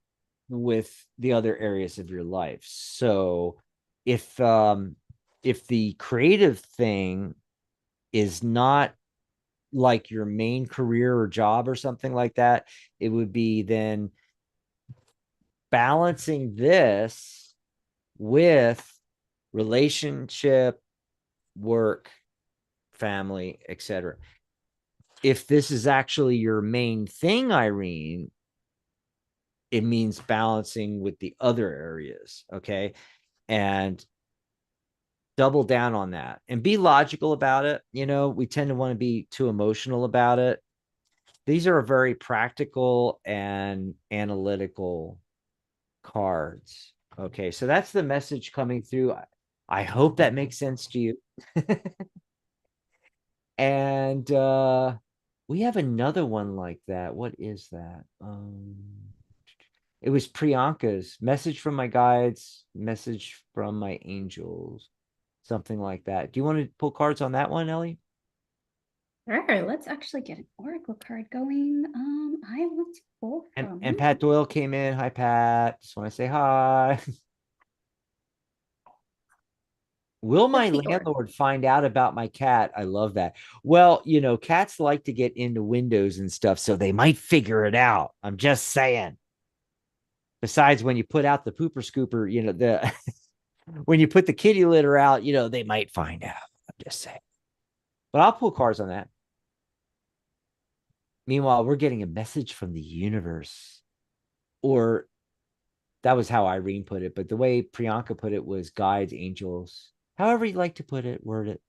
with the other areas of your life. So if the creative thing is not like your main career or job or something like that, it would be then balancing this with relationship, work, family, etc. if this is actually your main thing, Irene, it means balancing with the other areas. Okay. And double down on that and be logical about it. We tend to want to be too emotional about it. These are very practical and analytical cards. Okay. So that's the message coming through. I hope that makes sense to you. And we have another one like that. What is that? It was Priyanka's message from my guides, message from my angels, something like that. Do you want to pull cards on that one, Ellie? Sure, let's actually get an oracle card going. I want to pull from. And Pat Doyle came in. Hi, Pat. Just want to say hi. Will my landlord find out about my cat? I love that. Well, cats like to get into windows and stuff, so they might figure it out. I'm just saying. Besides, when you put out the pooper scooper, the when you put the kitty litter out, they might find out. I'm just saying. But I'll pull cards on that. Meanwhile, we're getting a message from the universe. Or that was how Irene put it. But the way Priyanka put it was guides, angels. However you like to put it, word it.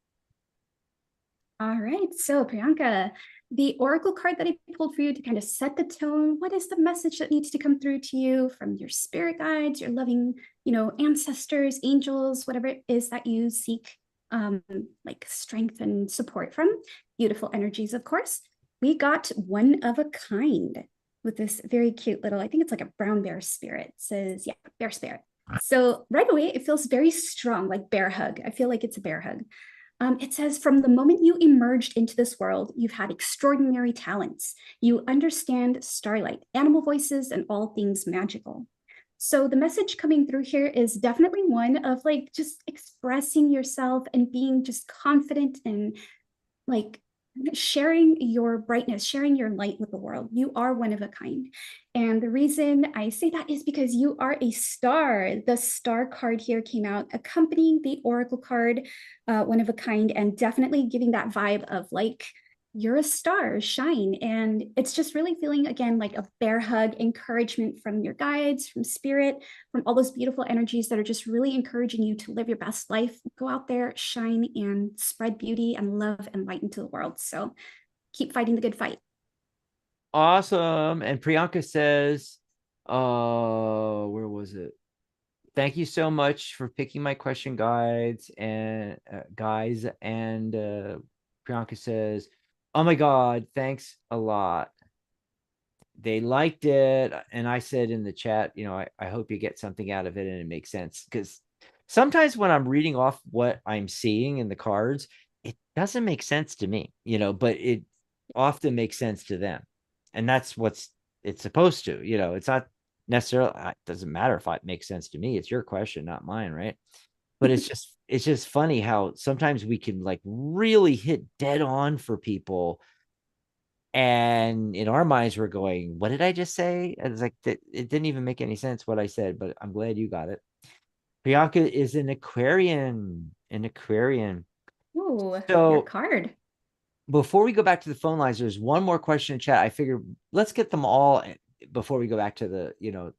All right. So Priyanka, the oracle card that I pulled for you to kind of set the tone. What is the message that needs to come through to you from your spirit guides, your loving, ancestors, angels, whatever it is that you seek like strength and support from? Beautiful energies, of course. We got one of a kind with this very cute little, I think it's like a brown bear spirit. It says, yeah, bear spirit. So right away, it feels very strong, like bear hug. I feel like it's a bear hug. It says, from the moment you emerged into this world, you've had extraordinary talents. You understand starlight, animal voices, and all things magical. So the message coming through here is definitely one of like just expressing yourself and being just confident and like sharing your brightness, sharing your light with the world. You are one of a kind. And the reason I say that is because you are a star. The star card here came out accompanying the oracle card, one of a kind, and definitely giving that vibe of like, you're a star, shine. And it's just really feeling, again, like a bear hug, encouragement from your guides, from spirit, from all those beautiful energies that are just really encouraging you to live your best life. Go out there, shine, and spread beauty and love and light into the world. So keep fighting the good fight. Awesome. And Priyanka says, where was it? Thank you so much for picking my question guides and guys. And Priyanka says, oh my God, thanks a lot. They liked it. And I said in the chat, I hope you get something out of it and it makes sense. Because sometimes when I'm reading off what I'm seeing in the cards, it doesn't make sense to me, but it often makes sense to them. And that's it's supposed to, it's not necessarily, it doesn't matter if it makes sense to me. It's your question, not mine, right? But it's just funny how sometimes we can like really hit dead on for people. And in our minds, we're going, what did I just say? And it's like, it didn't even make any sense what I said, but I'm glad you got it. Priyanka is an Aquarian. Ooh, So your card. before we go back to the phone lines, there's one more question in chat. I figured let's get them all before we go back to the,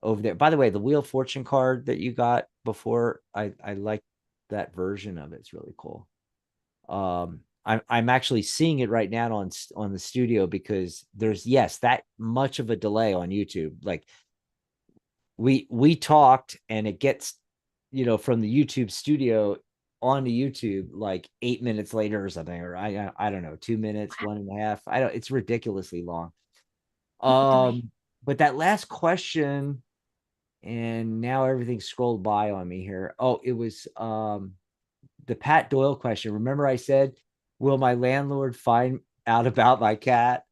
over there. By the way, the Wheel of Fortune card that you got before, I like that version of it. It's really cool. I'm actually seeing it right now on the studio because there's that much of a delay on YouTube. Like we talked and it gets, from the YouTube studio onto YouTube like 8 minutes later or something, or I don't know, 2 minutes, 1.5. It's ridiculously long. But that last question, and now everything's scrolled by on me here. Oh, it was the Pat Doyle question. Remember I said, will my landlord find out about my cat?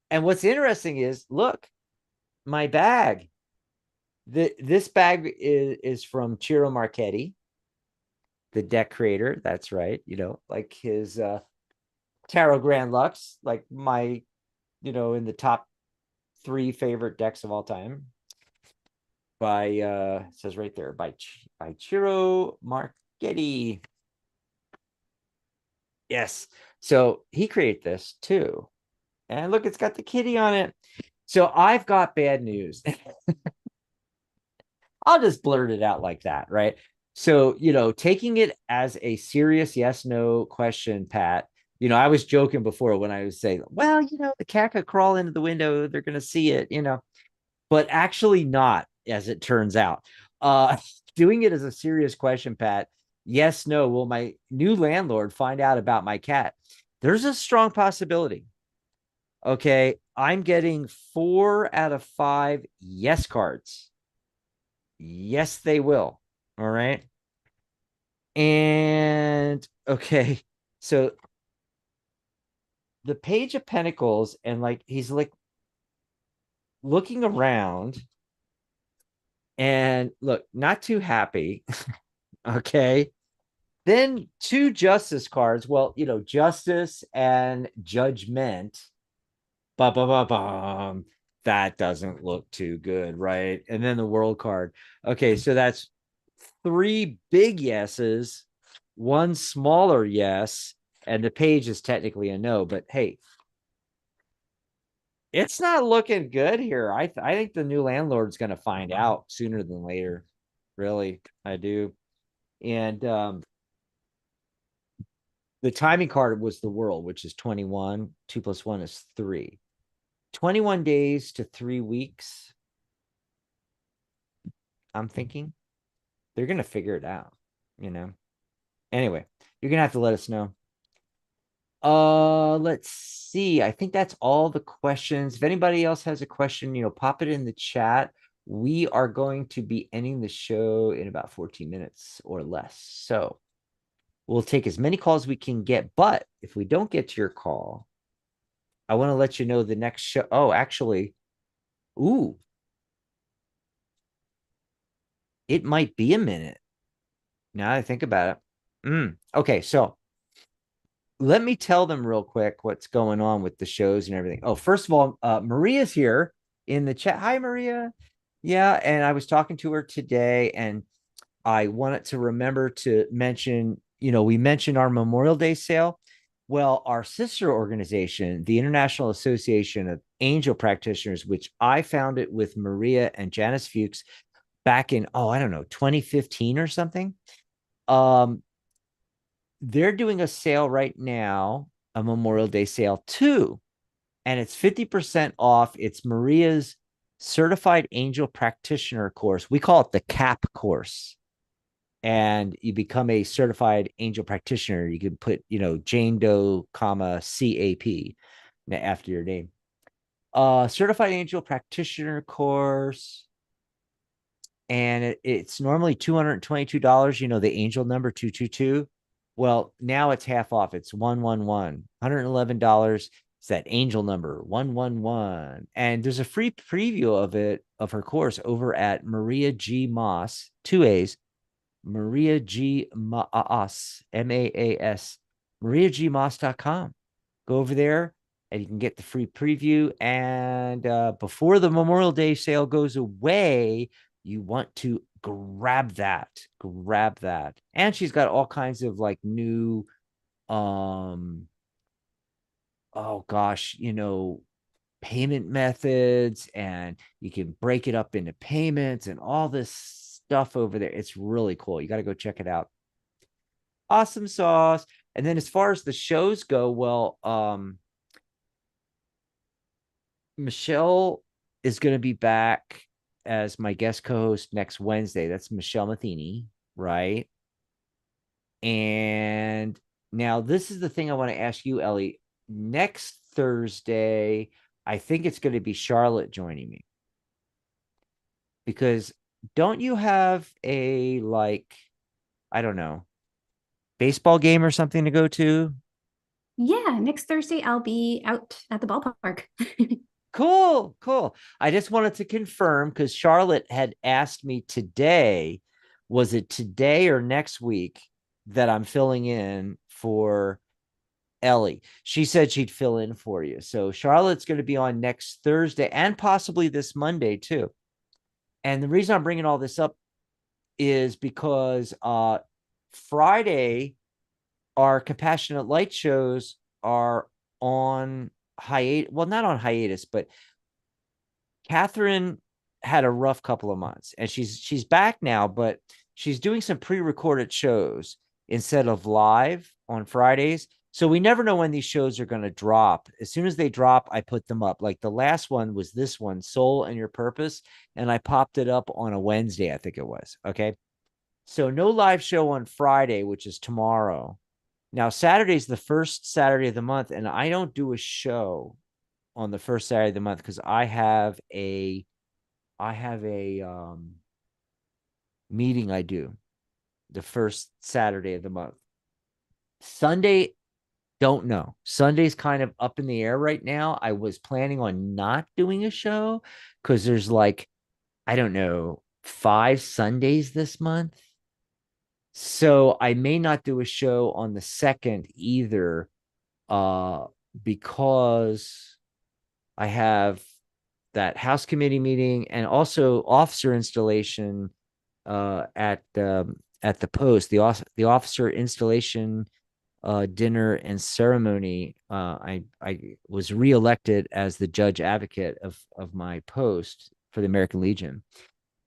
And what's interesting is, look, my bag. This bag is from Ciro Marchetti, the deck creator. That's right. Like his Tarot Grand Lux, like my, in the top 3 favorite decks of all time. By it says right there, by Ciro Marchetti. Yes. So he created this too. And look, it's got the kitty on it. So I've got bad news. I'll just blurt it out like that, right? So, taking it as a serious yes, no question, Pat, I was joking before when I was saying, well, the cat could crawl into the window, they're going to see it, but actually not, as it turns out. Doing it as a serious question, Pat, yes, no, will my new landlord find out about my cat? There's a strong possibility. Okay, I'm getting 4 out of 5 yes cards. Yes, they will. All right. And okay, so the Page of Pentacles, and like he's like looking around, and look, not too happy. Okay. Then 2 Justice cards. Well, Justice and Judgment. Ba ba ba bum. That doesn't look too good, right? And then the World card. Okay, so that's 3 big yeses, 1 smaller yes, and the Page is technically a no. But hey, it's not looking good here. I think the new landlord's going to find out sooner than later. Really, I do. And the timing card was the World, which is 21. 2 plus 1 is 3. 21 days to 3 weeks. I'm thinking they're going to figure it out, Anyway, you're going to have to let us know. Let's see. I think that's all the questions. If anybody else has a question, pop it in the chat. We are going to be ending the show in about 14 minutes or less. So we'll take as many calls we can get. But if we don't get to your call, I want to let you know the next show. Oh, actually, it might be a minute. Now that I think about it. Okay, so let me tell them real quick what's going on with the shows and everything. Oh, first of all, Maria's here in the chat. Hi, Maria. Yeah, and I was talking to her today, and I wanted to remember to mention, we mentioned our Memorial Day sale. Well, our sister organization, the International Association of Angel Practitioners, which I founded with Maria and Janice Fuchs back in, I don't know, 2015 or something. They're doing a sale right now, a Memorial Day sale too, and it's 50% off. It's Maria's Certified Angel Practitioner course. We call it the CAP course. And you become a certified angel practitioner. You can put, Jane Doe, CAP after your name. Certified Angel Practitioner course. And it's normally $222, the angel number 222. Well, now it's half off. It's 111, $111. It's that angel number 111. And there's a free preview of it, of her course, over at Maria G. Moss, 2 A's, Maria G. Maas, MAAS, mariagmoss.com. Go over there and you can get the free preview. And before the Memorial Day sale goes away, you want to grab that. And she's got all kinds of like new, payment methods, and you can break it up into payments and all this stuff over there. It's really cool. You got to go check it out. Awesome sauce. And then as far as the shows go, well, Michelle is going to be back as my guest co-host next Wednesday. That's Michelle Matheny, right? And now this is the thing I want to ask you, Ellie. Next Thursday, I think it's going to be Charlotte joining me. Because don't you have a, like, I don't know, baseball game or something to go to? Yeah, next Thursday I'll be out at the ballpark. Cool. I just wanted to confirm because Charlotte had asked me today, was it today or next week that I'm filling in for Ellie? She said she'd fill in for you. So Charlotte's going to be on next Thursday and possibly this Monday too. And the reason I'm bringing all this up is because Friday, our Compassionate Light shows are on hiatus. Well, not on hiatus, but Catherine had a rough couple of months, and she's back now, but she's doing some pre-recorded shows instead of live on Fridays. So we never know when these shows are going to drop. As soon as they drop, I put them up. Like the last one was this one, Soul and Your Purpose, and I popped it up on a Wednesday, I think it was. Okay. So no live show on Friday, which is tomorrow. Now, Saturday's the first Saturday of the month, and I don't do a show on the first Saturday of the month because I have a meeting I do the first Saturday of the month. Sunday, don't know. Sunday's kind of up in the air right now. I was planning on not doing a show because there's like, I don't know, 5 Sundays this month. So I may not do a show on the 2nd either, because I have that house committee meeting and also officer installation at the post, the officer installation dinner and ceremony. I was reelected as the judge advocate of my post for the American Legion,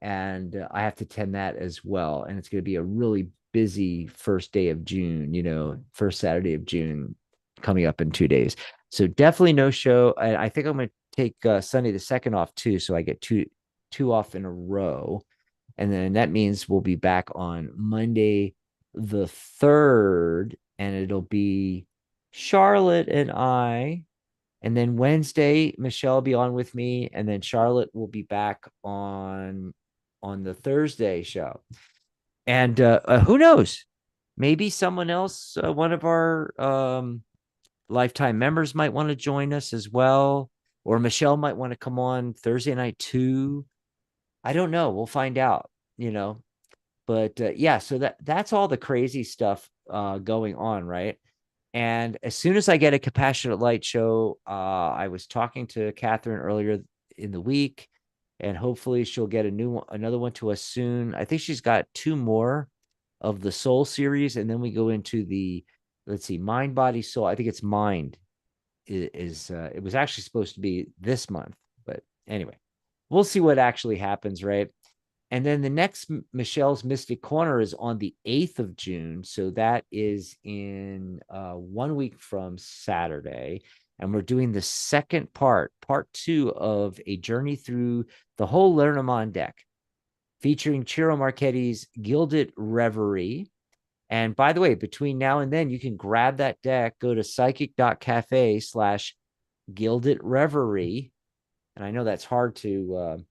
and I have to attend that as well. And it's going to be a really busy first day of June, first Saturday of June coming up in 2 days. So definitely no show. I think I'm going to take Sunday the 2nd off too, so I get two off in a row, and then that means we'll be back on Monday the 3rd, and it'll be Charlotte and I, and then Wednesday Michelle will be on with me, and then Charlotte will be back on the Thursday show. And who knows, maybe someone else, one of our lifetime members might want to join us as well, or Michelle might want to come on Thursday night too. I don't know. We'll find out, but yeah, so that's all the crazy stuff going on, right? And as soon as I get a Compassionate Light show, I was talking to Catherine earlier in the week, and hopefully she'll get another one to us soon. I think she's got 2 more of the Soul series, and then we go into the, let's see, Mind, Body, Soul. I think it's Mind is it was actually supposed to be this month, but anyway, we'll see what actually happens, right? And then the next Michelle's Mystic Corner is on the 8th of June. So that is in 1 week from Saturday. And we're doing the second part 2 of a journey through the whole Lenormand deck, featuring Ciro Marchetti's Gilded Reverie. And by the way, between now and then, you can grab that deck, go to psychic.cafe/Gilded Reverie. And I know that's hard to...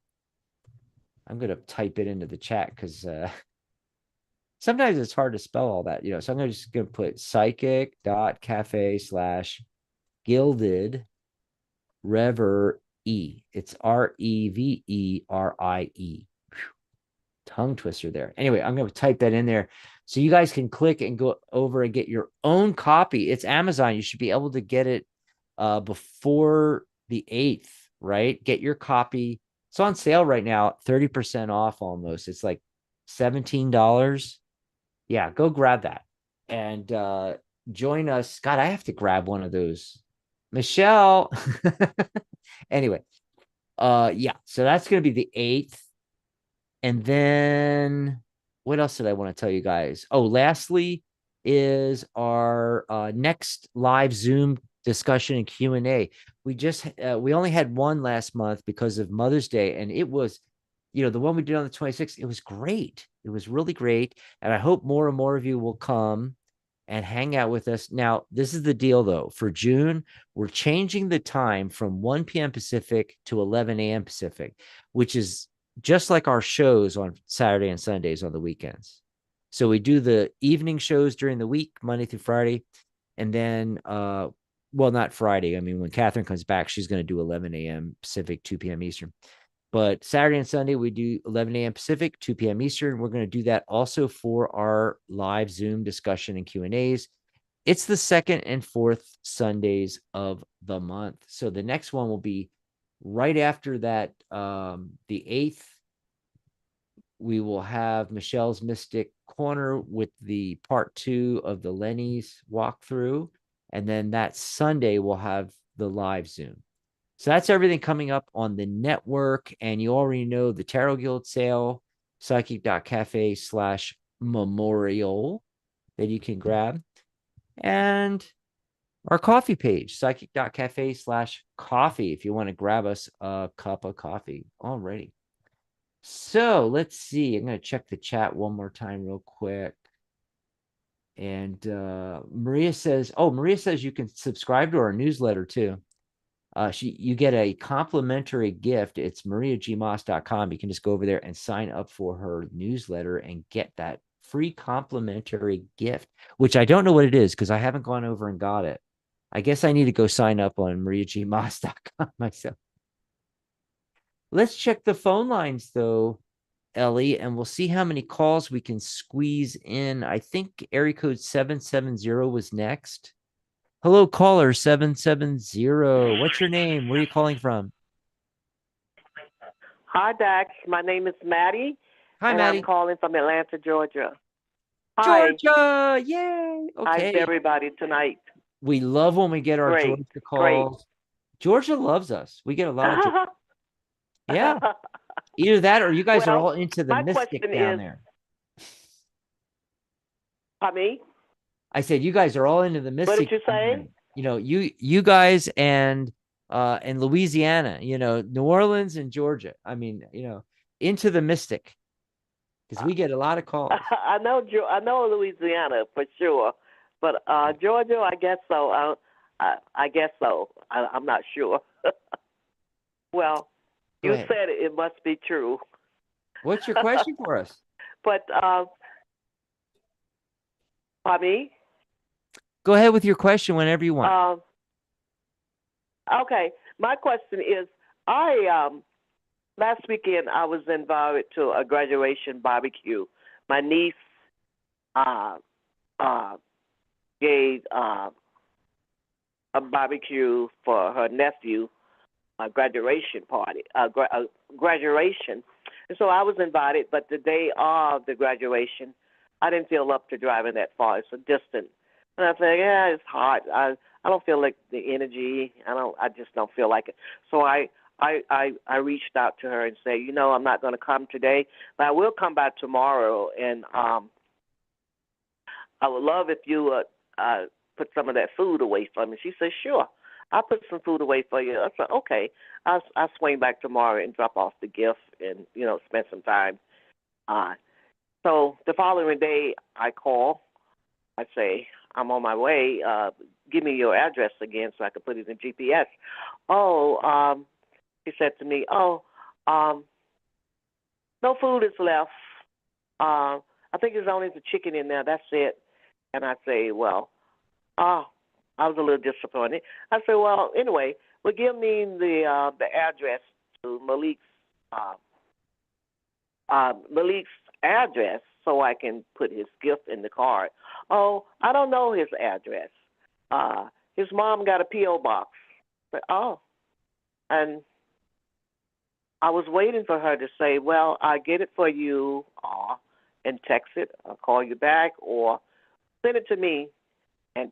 I'm going to type it into the chat because sometimes it's hard to spell all that, so I'm just going to put psychic.cafe/Gilded Reverie. It's Reverie. Tongue twister there. Anyway, I'm going to type that in there so you guys can click and go over and get your own copy. It's Amazon. You should be able to get it before the 8th, right? Get your copy. It's on sale right now, 30% off almost. It's like $17. Yeah, go grab that and join us. God, I have to grab one of those. Michelle. Anyway, yeah, so that's going to be the 8th. And then what else did I want to tell you guys? Oh, lastly is our next live Zoom discussion and Q&A. We only had one last month because of Mother's Day, and it was, the one we did on the 26th, it was great. It was really great, and I hope more and more of you will come and hang out with us. Now, this is the deal though. For June, we're changing the time from 1 p.m. Pacific to 11 a.m. Pacific, which is just like our shows on Saturday and Sundays on the weekends. So we do the evening shows during the week, Monday through Friday, and then well, not Friday. I mean, when Catherine comes back, she's going to do 11 a.m. Pacific, 2 p.m. Eastern. But Saturday and Sunday, we do 11 a.m. Pacific, 2 p.m. Eastern. We're going to do that also for our live Zoom discussion and Q&As. It's the 2nd and 4th Sundays of the month. So the next one will be right after that, the 8th. We will have Michelle's Mystic corner with the part 2 of the Lenny's walkthrough. And then that Sunday, we'll have the live Zoom. So that's everything coming up on the network. And you already know the Tarot Guild sale, psychic.cafe/memorial that you can grab. And our coffee page, psychic.cafe/coffee, if you want to grab us a cup of coffee already. So let's see. I'm going to check the chat one more time real quick. And Maria says you can subscribe to our newsletter too. You get a complimentary gift. It's mariagmoss.com. You can just go over there and sign up for her newsletter and get that free complimentary gift, which I don't know what it is because I haven't gone over and got it. I guess I need to go sign up on mariagmoss.com myself. Let's check the phone lines though, Ellie, and we'll see how many calls we can squeeze in. I think area code 770 was next. Hello, caller 770. What's your name? Where are you calling from? Hi, Dax. My name is Maddie. Hi, Maddie. I'm calling from Atlanta, Georgia. Hi. Georgia, yay. Okay. How's everybody tonight? We love when we get our Great. Georgia calls. Georgia loves us. We get a lot of Georgia. Yeah. Either that or you guys are all into the mystic down there. Me? I said you guys are all into the mystic. What did you say? You know, you guys and Louisiana, you know, New Orleans and Georgia. I mean, you know, into the mystic. Because we get a lot of calls. I know Louisiana for sure, but Georgia, I guess so. I guess so. I'm not sure. Well, you said it must be true. What's your question for us? But, me? Go ahead with your question whenever you want. Okay. My question is, last weekend I was invited to a graduation barbecue. My niece gave a barbecue for her nephew, a graduation party, graduation. And so I was invited, but the day of the graduation, I didn't feel up to driving that far. It's a distance. And I think, yeah, it's hot. I don't feel like the energy. I just don't feel like it. So I reached out to her and said, you know, I'm not going to come today, but I will come back tomorrow. And I would love if you would put some of that food away for me. She said, sure. I'll put some food away for you. I said, okay. I'll swing back tomorrow and drop off the gift and, you know, spend some time. So the following day, I call. I say, I'm on my way. Give me your address again so I can put it in GPS. He said to me, no food is left. I think there's only the chicken in there. That's it. And I say, well, I was a little disappointed. I said, well, anyway, give me the address to Malik's address so I can put his gift in the card. Oh, I don't know his address. His mom got a P.O. box. I said, and I was waiting for her to say, well, I'll get it for you and text it. I'll call you back or send it to me and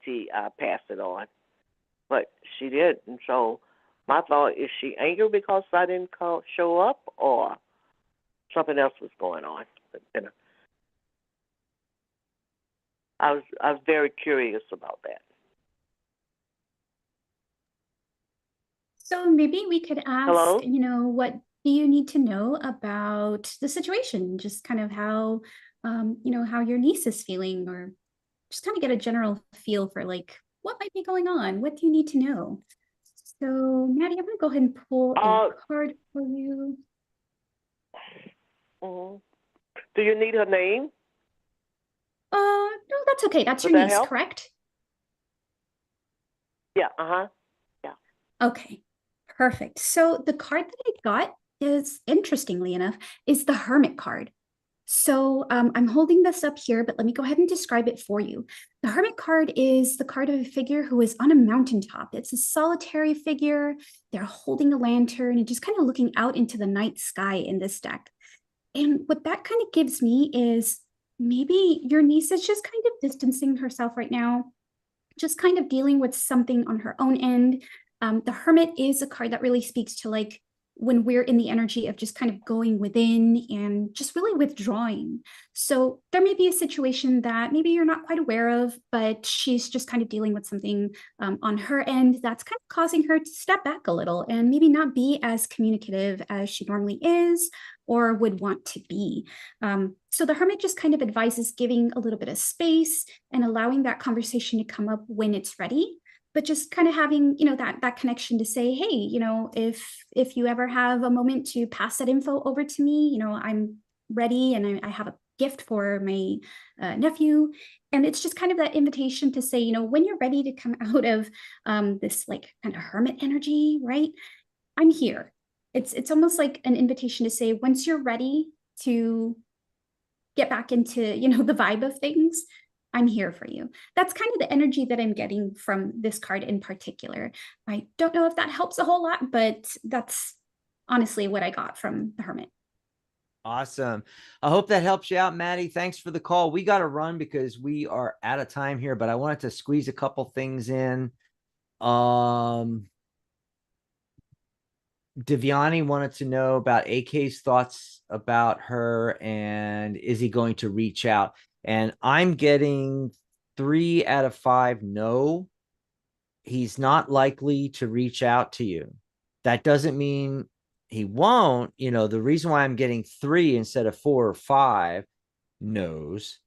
pass it on. But she did. And so my thought, is she angry because I didn't show up or something else was going on? You know, I was very curious about that. So maybe we could ask, Hello? you know, what do you need to know about the situation? Just kind of how, you know, how your niece is feeling, or just kind of get a general feel for like what might be going on. What do you need to know? So Maddie, I'm going to go ahead and pull a card for you. Mm-hmm. Do you need her name? No, that's okay. That's your niece, correct? Yeah, yeah. Okay, perfect. So the card that I got is, interestingly enough, is the Hermit card. So I'm holding this up here, but let me go ahead and describe it for you. The Hermit card is the card of a figure who is on a mountaintop. It's a solitary figure. They're holding a lantern and just kind of looking out into the night sky in this deck. And what that kind of gives me is maybe your niece is just kind of distancing herself right now, just kind of dealing with something on her own end. The Hermit is a card that really speaks to like when we're in the energy of just kind of going within and just really withdrawing. So there may be a situation that maybe you're not quite aware of, but she's just kind of dealing with something on her end that's kind of causing her to step back a little and maybe not be as communicative as she normally is or would want to be. So the Hermit just kind of advises giving a little bit of space and allowing that conversation to come up when it's ready, but just kind of having, you know, that connection to say, hey, you know, if you ever have a moment to pass that info over to me, you know, I'm ready and I have a gift for my nephew. And it's just kind of that invitation to say, you know, when you're ready to come out of this like kind of hermit energy, right? I'm here. It's almost like an invitation to say, once you're ready to get back into, you know, the vibe of things, I'm here for you. That's kind of the energy that I'm getting from this card in particular. I don't know if that helps a whole lot, but that's honestly what I got from the Hermit. Awesome. I hope that helps you out, Maddie. Thanks for the call. We got to run because we are out of time here, but I wanted to squeeze a couple things in. Deviani wanted to know about AK's thoughts about her and is he going to reach out? And I'm getting 3 out of 5 no. He's not likely to reach out to you. That doesn't mean he won't. You know, the reason why I'm getting 3 instead of 4 or 5 no's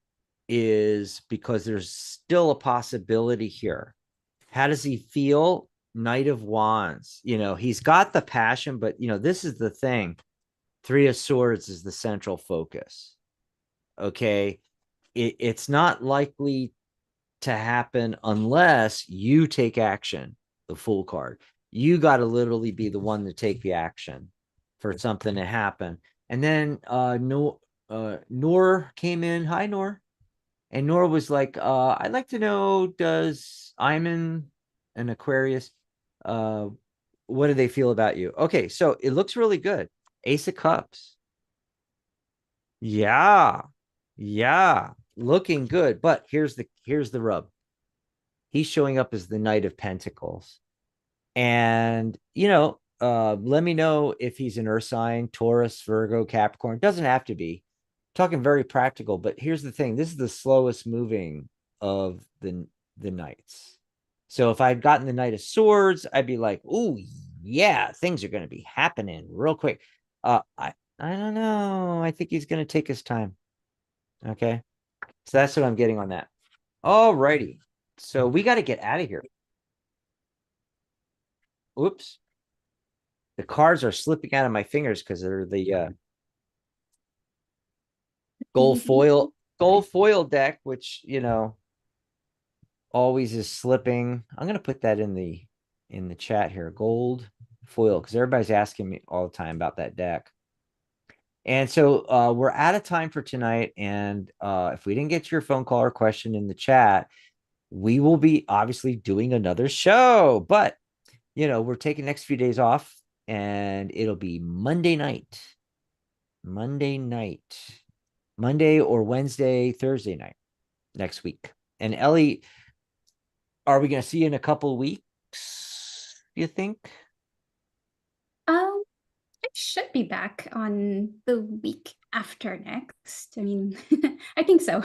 is because there's still a possibility here. How does he feel? Knight of Wands. You know, he's got the passion, but, you know, this is the thing. 3 of Swords is the central focus. Okay. It's not likely to happen unless you take action, the Fool card. You got to literally be the one to take the action for something to happen. And then Noor came in. Hi, Noor. And Noor was like, I'd like to know, does Iman and Aquarius, what do they feel about you? Okay, so it looks really good. Ace of Cups. Yeah. Looking good. But here's the rub. He's showing up as the Knight of Pentacles. And, you know, let me know if he's an earth sign, Taurus, Virgo, Capricorn. Doesn't have to be. Talking very practical, but here's the thing. This is the slowest moving of the knights. So if I'd gotten the Knight of Swords, I'd be like, oh, yeah, things are going to be happening real quick. I don't know. I think he's going to take his time. Okay. So that's what I'm getting on that. All righty. So we got to get out of here. Oops. The cards are slipping out of my fingers because they're the gold foil deck, which, you know, always is slipping. I'm going to put that in the chat here. Gold foil, because everybody's asking me all the time about that deck. And so we're out of time for tonight. And if we didn't get your phone call or question in the chat, we will be obviously doing another show. But, you know, we're taking the next few days off and it'll be Monday or Wednesday, Thursday night next week. And Ellie, are we going to see you in a couple of weeks, you think? I should be back on the week after next. I mean, I think so.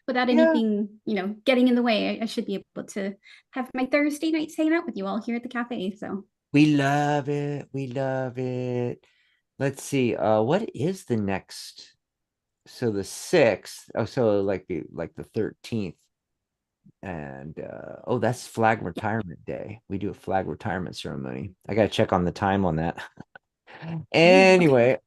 Without anything, you know, getting in the way, I should be able to have my Thursday nights hanging out with you all here at the cafe. So we love it. Let's see. What is the next? So the 6th. Oh, so like the 13th. And that's Flag Retirement Day. We do a flag retirement ceremony. I gotta check on the time on that. Anyway,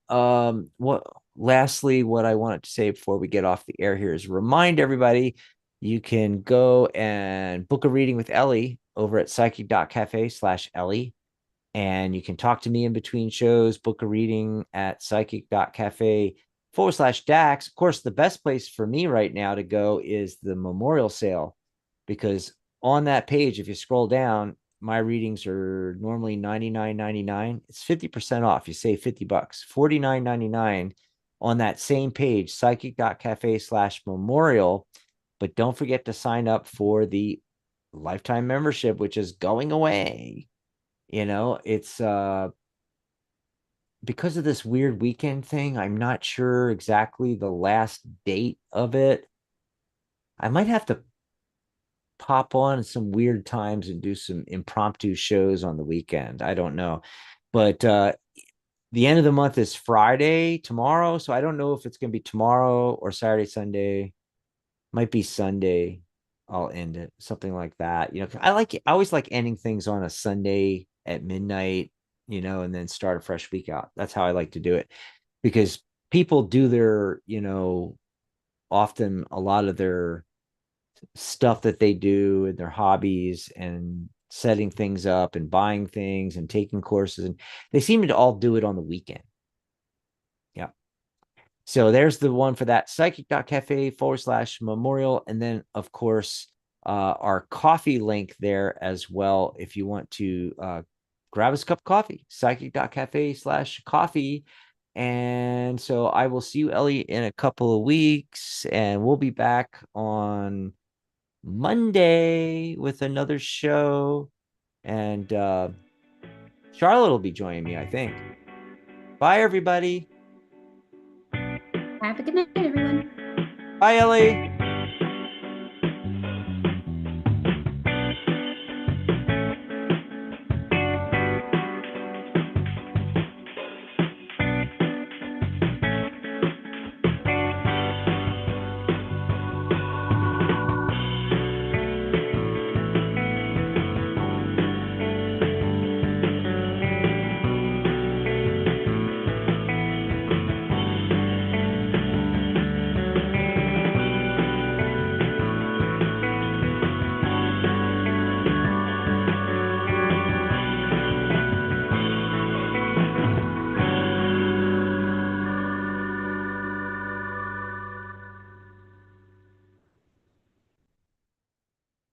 lastly, what I wanted to say before we get off the air here is remind everybody you can go and book a reading with Ellie over at psychic.cafe/Ellie. And you can talk to me in between shows, book a reading at psychic.cafe/Dax. Of course, the best place for me right now to go is the memorial sale, because on that page, if you scroll down, my readings are normally $99.99. It's 50% off. You save $50, $49.99. on that same page, psychic.cafe/memorial. But don't forget to sign up for the lifetime membership, which is going away. It's because of this weird weekend thing. I'm not sure exactly the last date of it. I might have to pop on some weird times and do some impromptu shows on the weekend. I don't know. But the end of the month is Friday tomorrow. So I don't know if it's going to be tomorrow or Saturday, Sunday. Might be Sunday. I'll end it. Something like that. I always like ending things on a Sunday at midnight, and then start a fresh week out. That's how I like to do it, because people do their, often a lot of their stuff that they do and their hobbies and setting things up and buying things and taking courses, and they seem to all do it on the weekend. Yeah. So there's the one for that, psychic.cafe/memorial. And then, of course, our coffee link there as well. If you want to grab us a cup of coffee, psychic.cafe/coffee. And so I will see you, Ellie, in a couple of weeks, and we'll be back on Monday with another show. And Charlotte will be joining me, I think. Bye, everybody. Have a good night, everyone. Bye, Ellie.